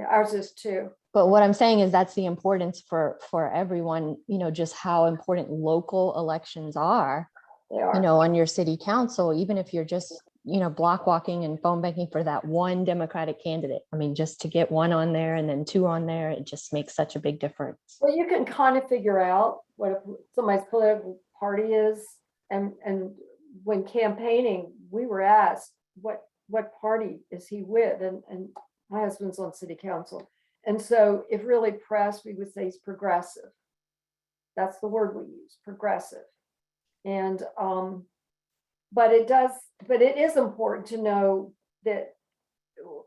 ours is too. But what I'm saying is that's the importance for everyone, just how important local elections are, They are. on your city council, even if you're just, block walking and phone banking for that one Democratic candidate. I mean, just to get 1 on there and then 2 on there, it just makes such a big difference. Well, you can kind of figure out what somebody's political party is. And when campaigning, we were asked, what party is he with? And my husband's on city council. And so if really pressed, we would say he's progressive. That's the word we use, progressive. And but it is important to know that,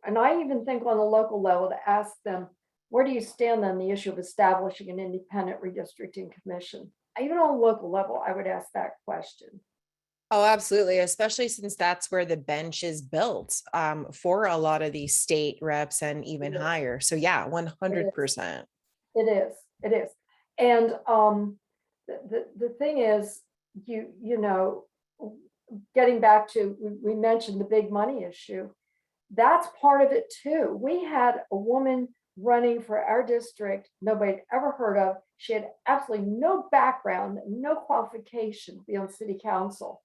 and I even think on the local level to ask them, where do you stand on the issue of establishing an independent redistricting commission? Even on a local level, I would ask that question. Oh, absolutely. Especially since that's where the bench is built for a lot of these state reps and even higher. So yeah, 100%. It is. And the thing is, getting back to, we mentioned the big money issue. That's part of it too. We had a woman running for our district nobody had ever heard of. She had absolutely no background, no qualification to be on city council.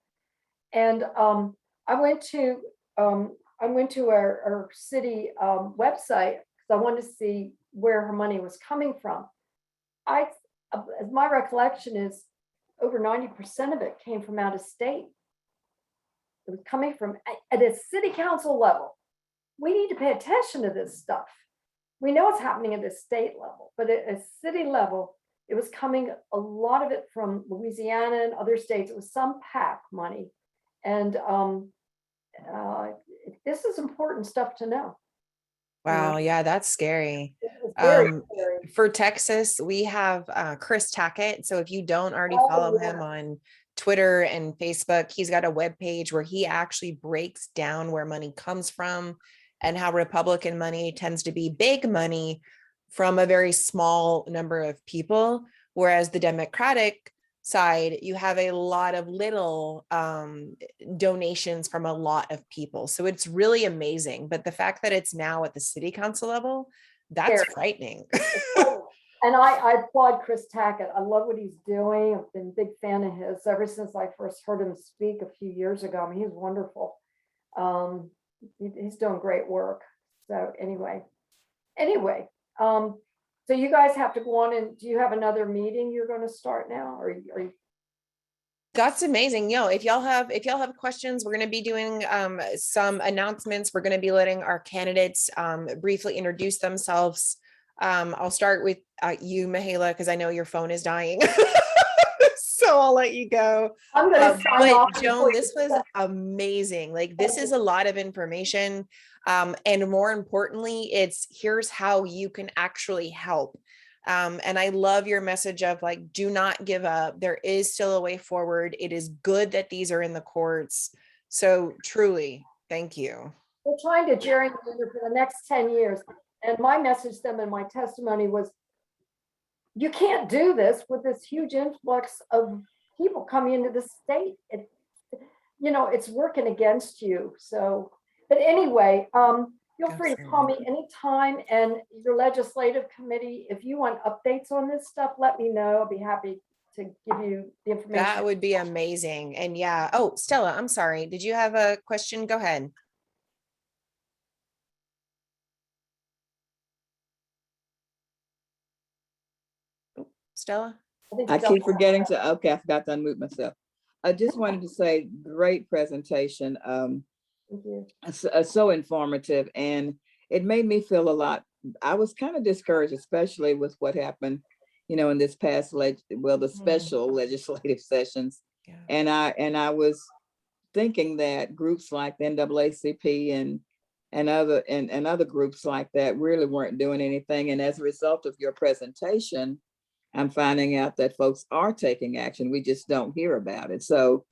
And I went to our city website because I wanted to see where her money was coming from. My recollection is over 90% of it came from out of state. It was coming from at a city council level. We need to pay attention to this stuff. We know it's happening at the state level, but at a city level, it was coming, a lot of it from Louisiana and other states. It was some PAC money. And this is important stuff to know. Wow. Yeah, that's scary. It's very scary. For Texas, we have Chris Tackett. So if you don't already follow him on Twitter and Facebook, he's got a webpage where he actually breaks down where money comes from and how Republican money tends to be big money from a very small number of people. Whereas the Democratic side, you have a lot of little donations from a lot of people. So it's really amazing. But the fact that it's now at the city council level, that's frightening. And I applaud Chris Tackett. I love what he's doing. I've been a big fan of his ever since I first heard him speak a few years ago. I mean, he's wonderful. He's doing great work. So anyway, so you guys have to go on, and do you have another meeting you're going to start now, or are you? That's amazing. If y'all have questions, we're going to be doing some announcements. We're going to be letting our candidates briefly introduce themselves. I'll start with you, Mihaela, because I know your phone is dying. So I'll let you go. I'm going to sign off. Joan, this was amazing. Like, this is a lot of information. And more importantly, here's how you can actually help. And I love your message of like, do not give up. There is still a way forward. It is good that these are in the courts. So truly, thank you. We're trying to gerrymander for the next 10 years. And my message to them in my testimony was, you can't do this with this huge influx of people coming into the state. It's working against you. So, but anyway, Feel free to call me anytime, and your legislative committee, if you want updates on this stuff, let me know. I'll be happy to give you the information. That would be amazing. And yeah. Oh, Stella, I'm sorry. Did you have a question? Go ahead. Stella? I keep forgetting to, okay, I forgot to unmute myself. I just wanted to say, great presentation. Thank you. So informative, and it made me feel a lot. I was kind of discouraged, especially with what happened, in this past the special legislative sessions. Yeah. And I was thinking that groups like the NAACP and other groups like that really weren't doing anything. And as a result of your presentation, I'm finding out that folks are taking action. We just don't hear about it. So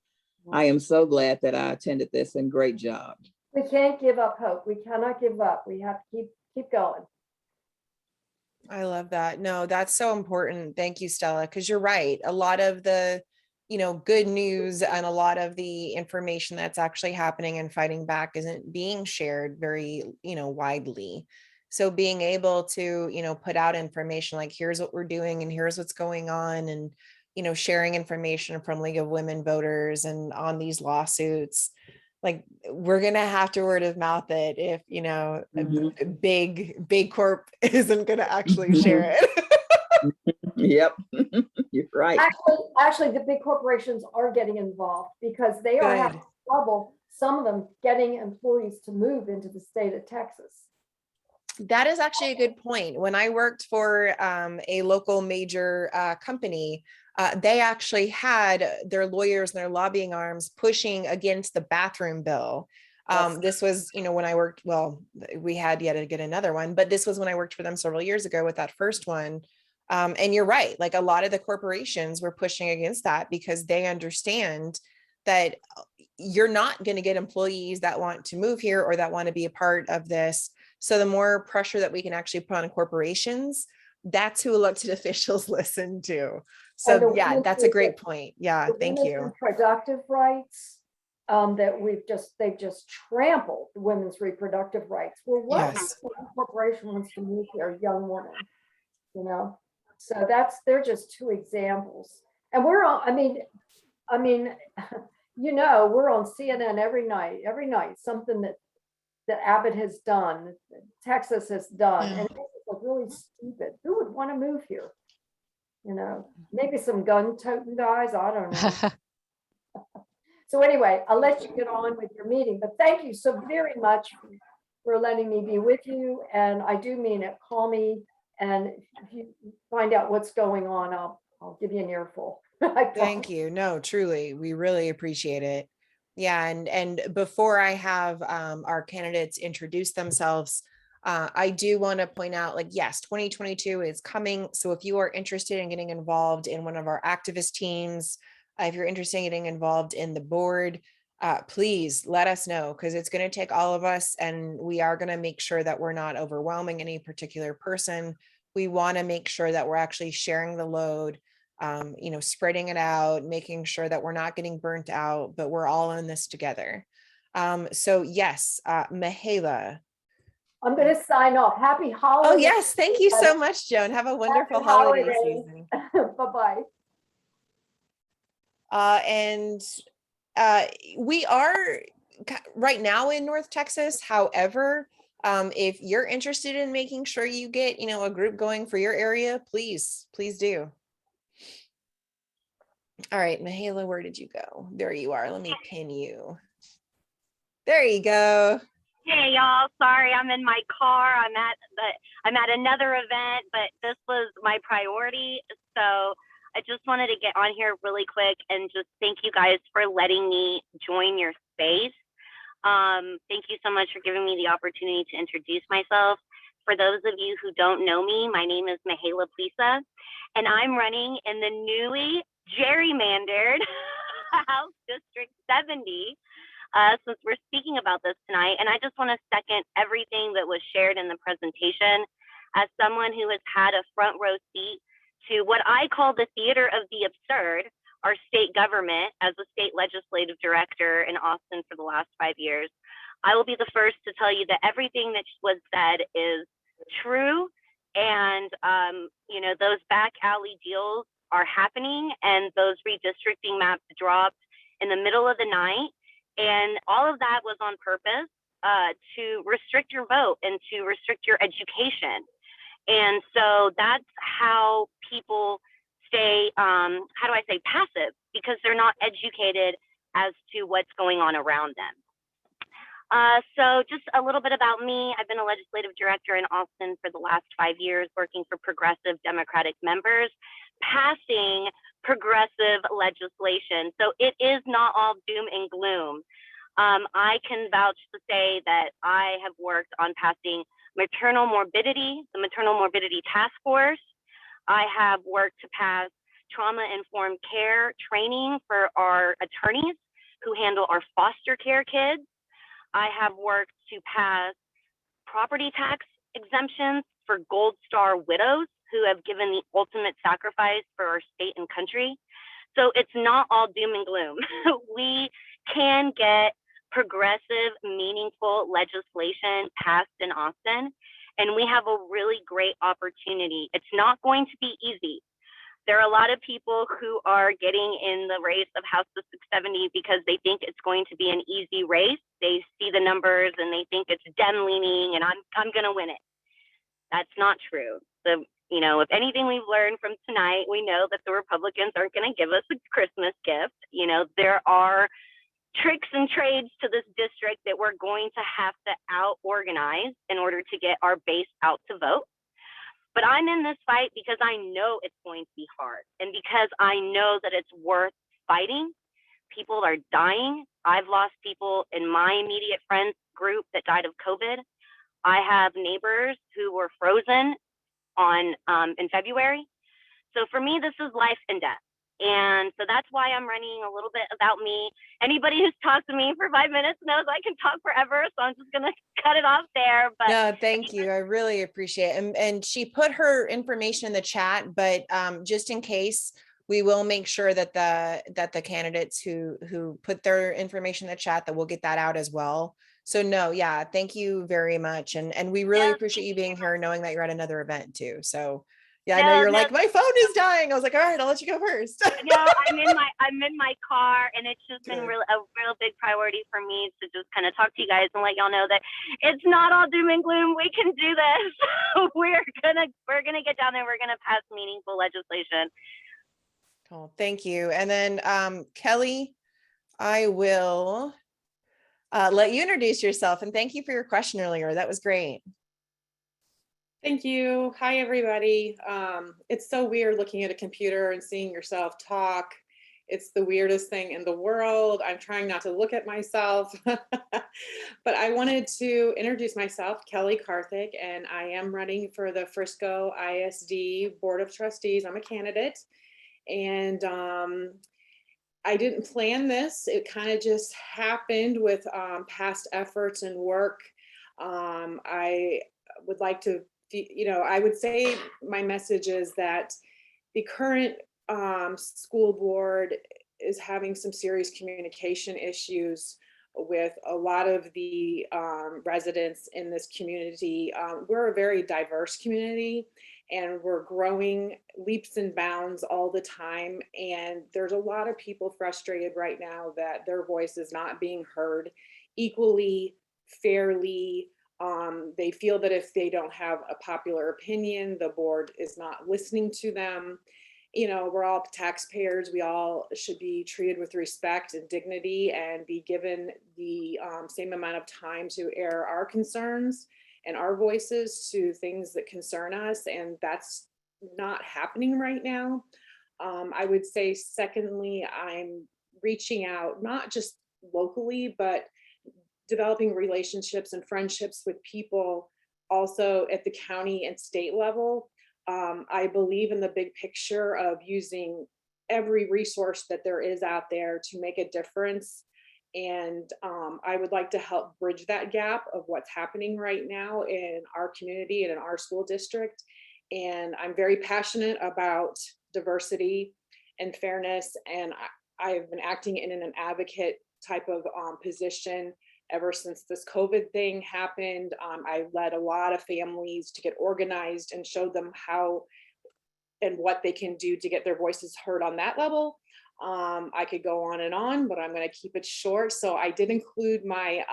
I am so glad that I attended this, and great job. We can't give up hope. We cannot give up. We have to keep going. I love that. No, that's so important. Thank you, Stella, because you're right. A lot of the, good news and a lot of the information that's actually happening and fighting back isn't being shared very, widely. So being able to, put out information like, here's what we're doing and here's what's going on, and, sharing information from League of Women Voters and on these lawsuits, like we're going to have to word of mouth it if, a big corp isn't going to actually share it. Yep, you're right. Actually, the big corporations are getting involved because they are having trouble, some of them getting employees to move into the state of Texas. That is actually a good point. When I worked for a local major company, they actually had their lawyers and their lobbying arms pushing against the bathroom bill. This was, when I worked, we had yet to get another one, but this was when I worked for them several years ago with that first one. And you're right, like a lot of the corporations were pushing against that because they understand that you're not going to get employees that want to move here or that want to be a part of this. So the more pressure that we can actually put on corporations, that's who elected officials listen to. So yeah, that's a great point. Yeah, thank you. Reproductive rights that they've just trampled women's reproductive rights. Well, what corporation wants to move here, a young woman, So they're just two examples. And we're on, I mean, we're on CNN every night, something that Abbott has done, Texas has done, and it's really stupid. Who would want to move here? Maybe some gun-toting guys, I don't know. So anyway, I'll let you get on with your meeting, but thank you so very much for letting me be with you. And I do mean it. Call me, and if you find out what's going on, I'll give you an earful. Thank you. No, truly, we really appreciate it. Yeah, and before I have our candidates introduce themselves, I do want to point out, like, yes, 2022 is coming. So if you are interested in getting involved in one of our activist teams, if you're interested in getting involved in the board, please let us know, because it's going to take all of us, and we are going to make sure that we're not overwhelming any particular person. We want to make sure that we're actually sharing the load, spreading it out, making sure that we're not getting burnt out, but we're all in this together. So yes, Mihaela. I'm going to sign off. Happy holidays. Oh yes, thank you so much, Joan. Have a wonderful holiday season. Bye-bye. And we are right now in North Texas. However, if you're interested in making sure you get, a group going for your area, please do. All right, Mihaela, where did you go? There you are. Let me pin you. There you go. Hey y'all, sorry, I'm in my car. I'm at another event, but this was my priority. So I just wanted to get on here really quick and just thank you guys for letting me join your space. Thank you so much for giving me the opportunity to introduce myself. For those of you who don't know me, my name is Mihaela Plisa, and I'm running in the newly gerrymandered House District 70. Since we're speaking about this tonight, and I just want to second everything that was shared in the presentation. As someone who has had a front row seat to what I call the theater of the absurd, our state government, as a state legislative director in Austin for the last 5 years, I will be the first to tell you that everything that was said is true. And, you know, those back alley deals are happening, and those redistricting maps dropped in the middle of the night. And all of that was on purpose to restrict your vote and to restrict your education. And so that's how people stay, how do I say, passive, because they're not educated as to what's going on around them. So just a little bit about me. I've been a legislative director in Austin for the last 5 years, working for progressive Democratic members, passing progressive legislation. So it is not all doom and gloom. I can vouch to say that I have worked on passing maternal morbidity, the maternal morbidity task force. I have worked to pass trauma-informed care training for our attorneys who handle our foster care kids. I have worked to pass property tax exemptions for Gold Star widows who have given the ultimate sacrifice for our state and country. So it's not all doom and gloom. We can get progressive, meaningful legislation passed in Austin, and we have a really great opportunity. It's not going to be easy. There are a lot of people who are getting in the race of House of 670 because they think it's going to be an easy race. They see the numbers and they think it's Dem leaning and I'm going to win it. That's not true. You know, if anything we've learned from tonight, we know that the Republicans aren't going to give us a Christmas gift. You know, there are tricks and trades to this district that we're going to have to out-organize in order to get our base out to vote. But I'm in this fight because I know it's going to be hard and because I know that it's worth fighting. People are dying. I've lost people in my immediate friends group that died of COVID. I have neighbors who were frozen in February. So for me, this is life and death. And so that's why I'm running a little bit about me. Anybody who's talked to me for 5 minutes knows I can talk forever. So I'm just going to cut it off there. But no, thank you. I really appreciate it. And she put her information in the chat, but just in case, we will make sure that the candidates who put their information in the chat, that we'll get that out as well. So no, yeah, thank you very much. And we really appreciate you being here, knowing that you're at another event too. So yeah, I know you're like, my phone is dying. I was like, all right, I'll let you go first. No, I'm in my car, and it's just been a real big priority for me to just kind of talk to you guys and let y'all know that it's not all doom and gloom. We can do this. we're gonna get down there. We're gonna pass meaningful legislation. Cool, thank you. And then Kelly, I will let you introduce yourself, and thank you for your question earlier. That was great. Thank you. Hi, everybody. It's so weird looking at a computer and seeing yourself talk. It's the weirdest thing in the world. I'm trying not to look at myself, but I wanted to introduce myself, Kelly Karthik, and I am running for the Frisco ISD Board of Trustees. I'm a candidate, and I didn't plan this. It kind of just happened with past efforts and work. I would like to, I would say my message is that the current school board is having some serious communication issues with a lot of the residents in this community. We're a very diverse community, and we're growing leaps and bounds all the time. And there's a lot of people frustrated right now that their voice is not being heard equally, fairly. They feel that if they don't have a popular opinion, the board is not listening to them. We're all taxpayers. We all should be treated with respect and dignity and be given the same amount of time to air our concerns and our voices to things that concern us. And that's not happening right now. I would say, secondly, I'm reaching out, not just locally, but developing relationships and friendships with people also at the county and state level. I believe in the big picture of using every resource that there is out there to make a difference. And I would like to help bridge that gap of what's happening right now in our community and in our school district. And I'm very passionate about diversity and fairness. And I've been acting in an advocate type of position ever since this COVID thing happened. I led a lot of families to get organized and showed them how and what they can do to get their voices heard on that level. I could go on and on, but I'm going to keep it short. So I did include my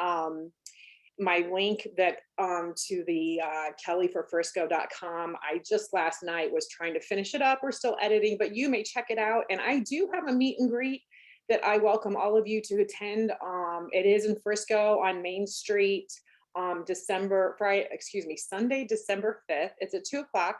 my link that to the kellyforfrisco.com. I just last night was trying to finish it up. We're still editing, but you may check it out. And I do have a meet and greet that I welcome all of you to attend. It is in Frisco on Main Street, Sunday, December 5th. It's at 2:00.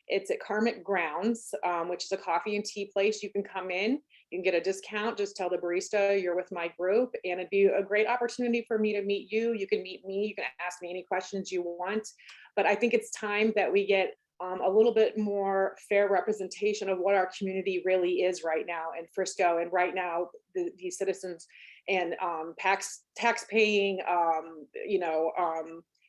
It's at Karmic Grounds, which is a coffee and tea place. You can come in, you can get a discount. Just tell the barista you're with my group, and it'd be a great opportunity for me to meet you. You can meet me, you can ask me any questions you want. But I think it's time that we get a little bit more fair representation of what our community really is right now in Frisco. And right now, these citizens and tax-paying,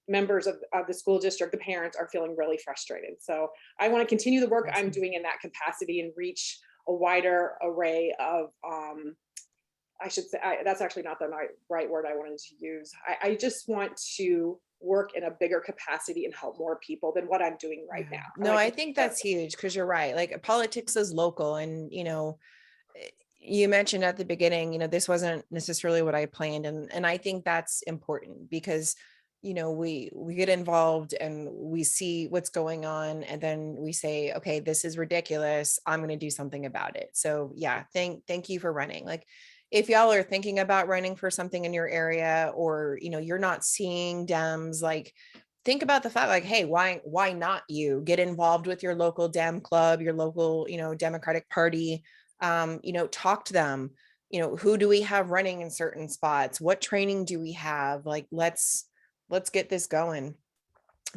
members of the school district, the parents are feeling really frustrated. So I want to continue the work I'm doing in that capacity and reach a wider array of, I should say, that's actually not the right word I wanted to use. I just want to work in a bigger capacity and help more people than what I'm doing right now. No, I think that's huge, because you're right. Like, politics is local, and, you mentioned at the beginning, this wasn't necessarily what I planned. And I think that's important, because we get involved and we see what's going on, and then we say, okay, this is ridiculous, I'm going to do something about it. So yeah, thank you for running. Like, if y'all are thinking about running for something in your area, or you're not seeing Dems, like, think about the fact, like, hey, why not you get involved with your local Dem club, your local Democratic Party, talk to them. Who do we have running in certain spots? What training do we have? Like, let's get this going.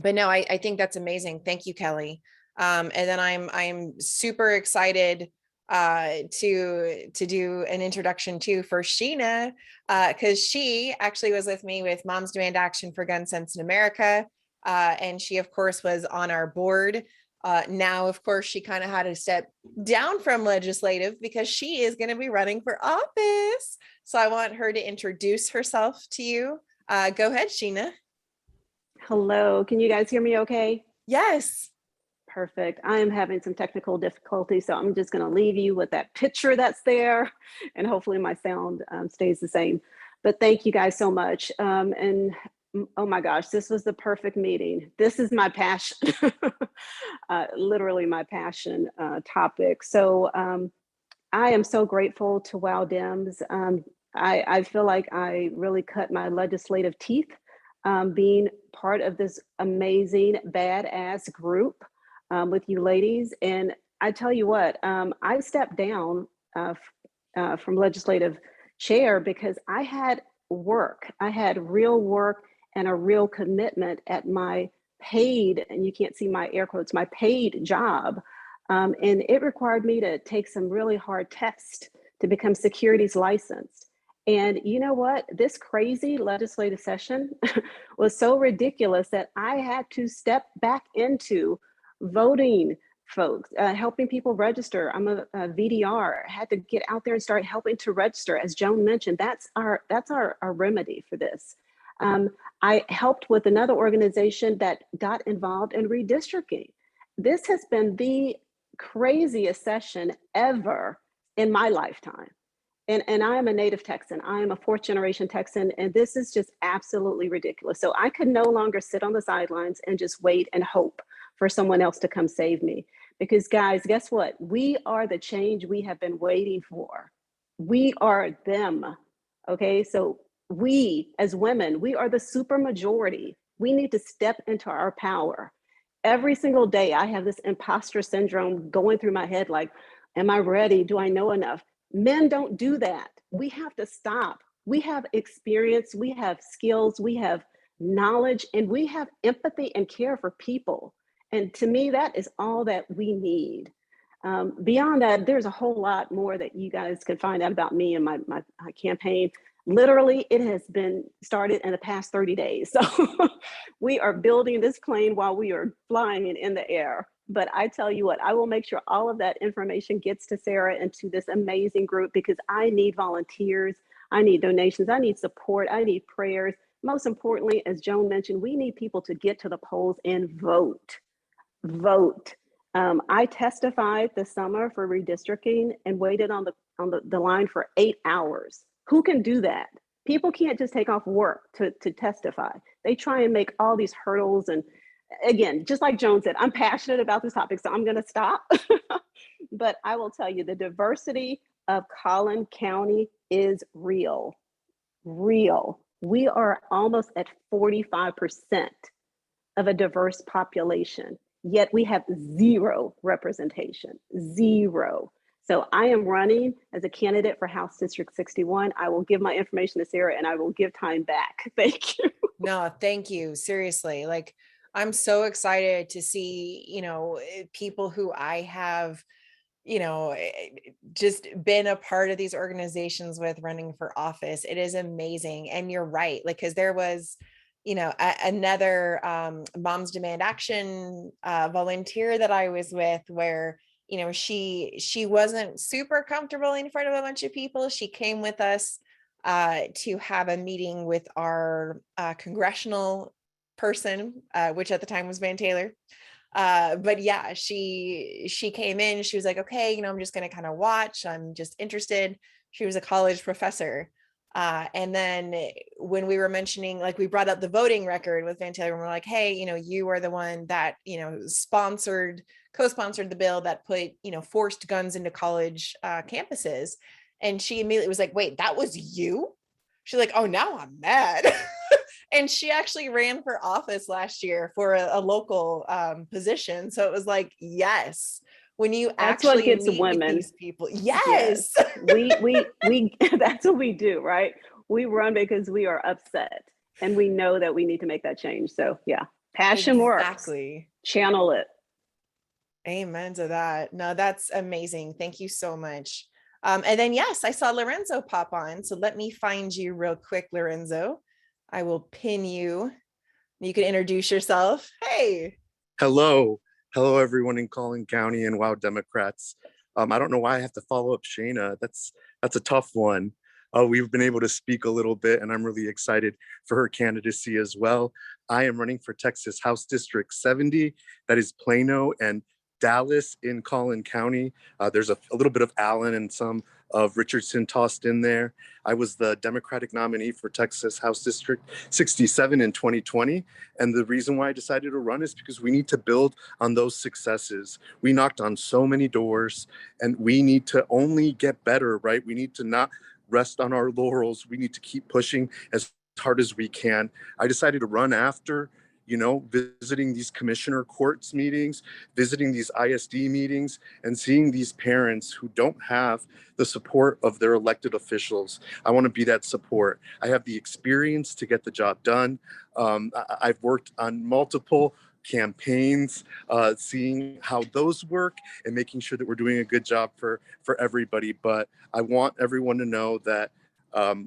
But no, I think that's amazing. Thank you, Kelly. And then I'm super excited to do an introduction too for Sheena, because she actually was with me with Moms Demand Action for Gun Sense in America. And she, of course, was on our board. Now, of course, she kind of had to step down from legislative because she is going to be running for office. So I want her to introduce herself to you. Go ahead, Sheena. Hello, can you guys hear me okay? Yes. Perfect. I am having some technical difficulty, so I'm just going to leave you with that picture that's there, and hopefully my sound stays the same. But thank you guys so much. And oh my gosh, this was the perfect meeting. This is my passion, literally my passion topic. So I am so grateful to Wow Dems. I feel like I really cut my legislative teeth being part of this amazing badass group with you ladies. And I tell you what, I stepped down from legislative chair because I had work. I had real work and a real commitment at my paid, and you can't see my air quotes, my paid job. And it required me to take some really hard tests to become securities licensed. And you know what? This crazy legislative session was so ridiculous that I had to step back into voting folks, helping people register. I'm a VDR. I had to get out there and start helping to register. As Joan mentioned, that's our remedy for this. I helped with another organization that got involved in redistricting. This has been the craziest session ever in my lifetime. And I am a native Texan. I am a fourth generation Texan, and this is just absolutely ridiculous. So I could no longer sit on the sidelines and just wait and hope for someone else to come save me. Because guys, guess what? We are the change we have been waiting for. We are them, okay? So we, as women, we are the super majority. We need to step into our power. Every single day, I have this imposter syndrome going through my head like, am I ready? Do I know enough? Men don't do that. We have to stop. We have experience, we have skills, we have knowledge, and we have empathy and care for people. And to me, that is all that we need. Beyond that, there's a whole lot more that you guys can find out about me and my campaign. Literally, it has been started in the past 30 days. So we are building this plane while we are flying it in the air. But I tell you what, I will make sure all of that information gets to Sarah and to this amazing group, because I need volunteers. I need donations. I need support. I need prayers. Most importantly, as Joan mentioned, we need people to get to the polls and vote. Vote. I testified this summer for redistricting and waited on the line for 8 hours. Who can do that? People can't just take off work to testify. They try and make all these hurdles. And again, just like Joan said, I'm passionate about this topic, so I'm going to stop. But I will tell you, the diversity of Collin County is real. Real. We are almost at 45% of a diverse population, yet we have zero representation, zero. So I am running as a candidate for House District 61. I will give my information to Sarah and I will give time back. Thank you. No, thank you. Seriously. Like, I'm so excited to see, people who I have, just been a part of these organizations with running for office. It is amazing. And you're right. Like, cause there was, another Moms Demand Action volunteer that I was with where, she wasn't super comfortable in front of a bunch of people. She came with us to have a meeting with our congressional person, which at the time was Van Taylor. But yeah, she came in, she was like, okay, I'm just going to kind of watch. I'm just interested. She was a college professor. And then when we were mentioning, like, we brought up the voting record with Van Taylor, and we're like, hey, you are the one that, co-sponsored the bill that put, forced guns into college campuses. And she immediately was like, wait, that was you? She's like, oh, now I'm mad. And she actually ran for office last year for a local position. So it was like, yes, when you That's actually what gets meet women. with these people. Yes. We that's what we do, right? We run because we are upset and we know that we need to make that change. So yeah, passion works. Exactly. Channel it. Amen to that. No, that's amazing. Thank you so much. And then, yes, I saw Lorenzo pop on. So let me find you real quick, Lorenzo. I will pin you. You can introduce yourself. Hey. Hello. Hello, everyone in Collin County and Wow Democrats. I don't know why I have to follow up Shayna. That's a tough one. We've been able to speak a little bit, and I'm really excited for her candidacy as well. I am running for Texas House District 70. That is Plano and Dallas in Collin County. There's a little bit of Allen and some of Richardson tossed in there. I was the Democratic nominee for Texas House District 67 in 2020. And the reason why I decided to run is because we need to build on those successes. We knocked on so many doors and we need to only get better, right? We need to not rest on our laurels. We need to keep pushing as hard as we can. I decided to run after visiting these commissioner courts meetings, visiting these ISD meetings, and seeing these parents who don't have the support of their elected officials. I want to be that support. I have the experience to get the job done. I've worked on multiple campaigns, seeing how those work and making sure that we're doing a good job for everybody. But I want everyone to know that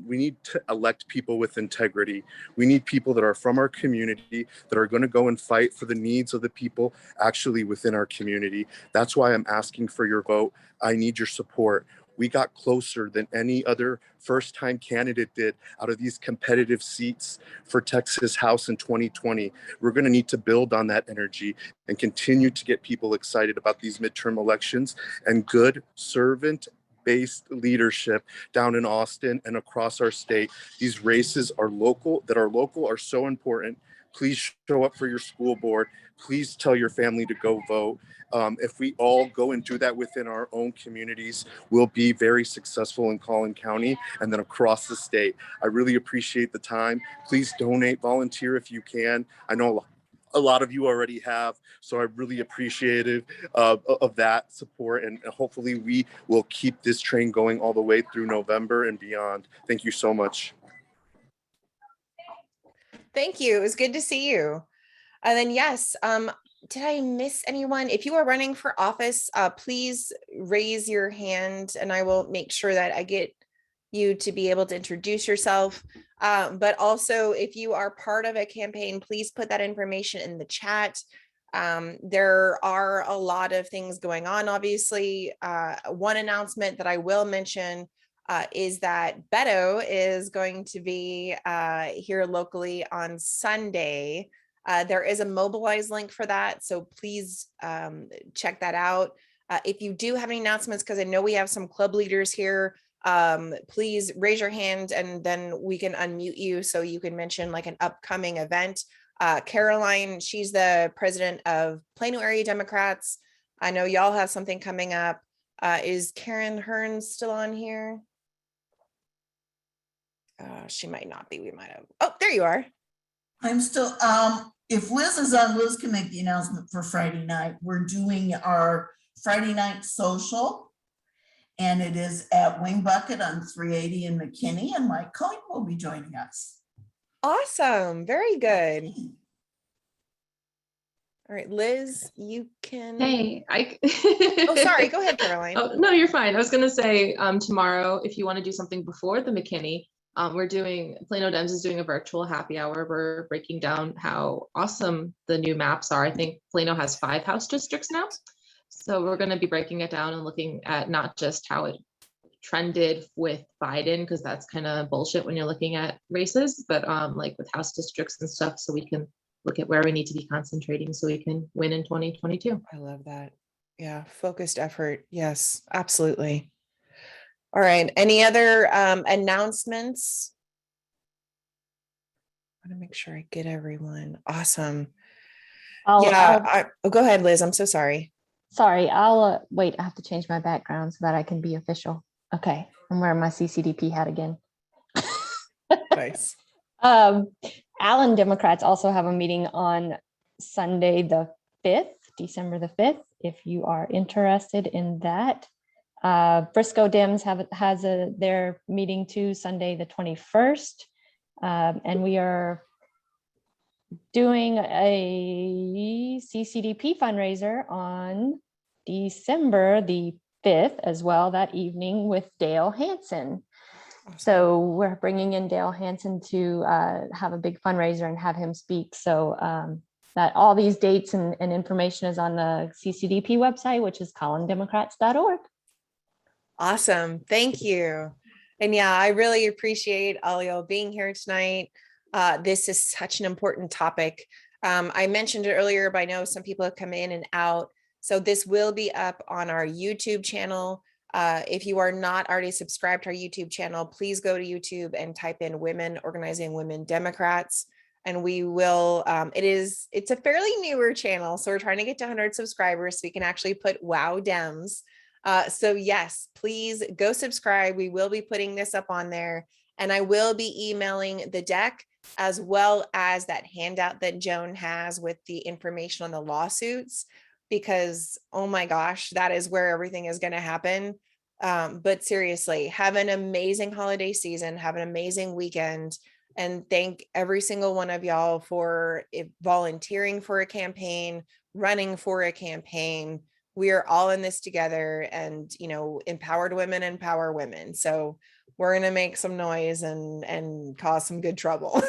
we need to elect people with integrity. We need people that are from our community, that are going to go and fight for the needs of the people actually within our community. That's why I'm asking for your vote. I need your support. We got closer than any other first-time candidate did out of these competitive seats for Texas House in 2020. We're going to need to build on that energy and continue to get people excited about these midterm elections and good servant-based leadership down in Austin and across our state. These races are local, are so important. Please show up for your school board. Please tell your family to go vote. If we all go and do that within our own communities, we'll be very successful in Collin County and then across the state. I really appreciate the time. Please donate, volunteer if you can. I know a lot of you already have, so I really appreciate it of that support, and hopefully we will keep this train going all the way through November and beyond. Thank you so much. Thank you. It was good to see you. And then, yes, did I miss anyone? If you are running for office, please raise your hand and I will make sure that I get you to be able to introduce yourself. But also, if you are part of a campaign, please put that information in the chat. There are a lot of things going on, obviously. One announcement that I will mention, is that Beto is going to be here locally on Sunday. There is a mobilize link for that, so please check that out. If you do have any announcements, because I know we have some club leaders here, please raise your hand and then we can unmute you so you can mention like an upcoming event. Caroline, she's the president of Plano Area Democrats. I know y'all have something coming up. Is Karen Hearns still on here? She might not be. We might have. Oh, there you are. I'm still, if Liz is on, Liz can make the announcement for Friday night. We're doing our Friday night social, and it is at Wing Bucket on 380 in McKinney, and Mike Cohen will be joining us. Awesome. Very good. All right, Liz, you can. Hey, Oh, sorry. Go ahead, Caroline. Oh, no, you're fine. I was going to say tomorrow, if you want to do something before the McKinney, Plano Dems is doing a virtual happy hour. We're breaking down how awesome the new maps are. I think Plano has 5 House districts now. So we're going to be breaking it down and looking at not just how it trended with Biden, because that's kind of bullshit when you're looking at races, but like with House districts and stuff, so we can look at where we need to be concentrating so we can win in 2022. I love that. Yeah, focused effort. Yes, absolutely. All right. Any other announcements? I want to make sure I get everyone. Awesome. Oh, go ahead, Liz. I'm so sorry. Sorry, I'll wait. I have to change my background so that I can be official. Okay, I'm wearing my CCDP hat again. Nice. Allen Democrats also have a meeting on Sunday the 5th, December the 5th, if you are interested in that. Frisco Dems has their meeting too, Sunday the 21st. And we are doing a CCDP fundraiser on December the 5th as well, that evening, with Dale Hansen. Awesome. So we're bringing in Dale Hansen to have a big fundraiser and have him speak. So that all these dates and information is on the CCDP website, which is collindemocrats.org. Awesome. Thank you. And yeah, I really appreciate all y'all being here tonight. This is such an important topic. I mentioned it earlier, but I know some people have come in and out. So this will be up on our YouTube channel. If you are not already subscribed to our YouTube channel, please go to YouTube and type in Women Organizing Women Democrats. And we will, it's a fairly newer channel. So we're trying to get to 100 subscribers so we can actually put Wow Dems. So yes, please go subscribe. We will be putting this up on there, and I will be emailing the deck as well as that handout that Joan has with the information on the lawsuits, because, oh my gosh, that is where everything is going to happen. But seriously, have an amazing holiday season, have an amazing weekend, and thank every single one of y'all for volunteering for a campaign, running for a campaign. We are all in this together, and, you know, empowered women empower women. So we're going to make some noise and cause some good trouble.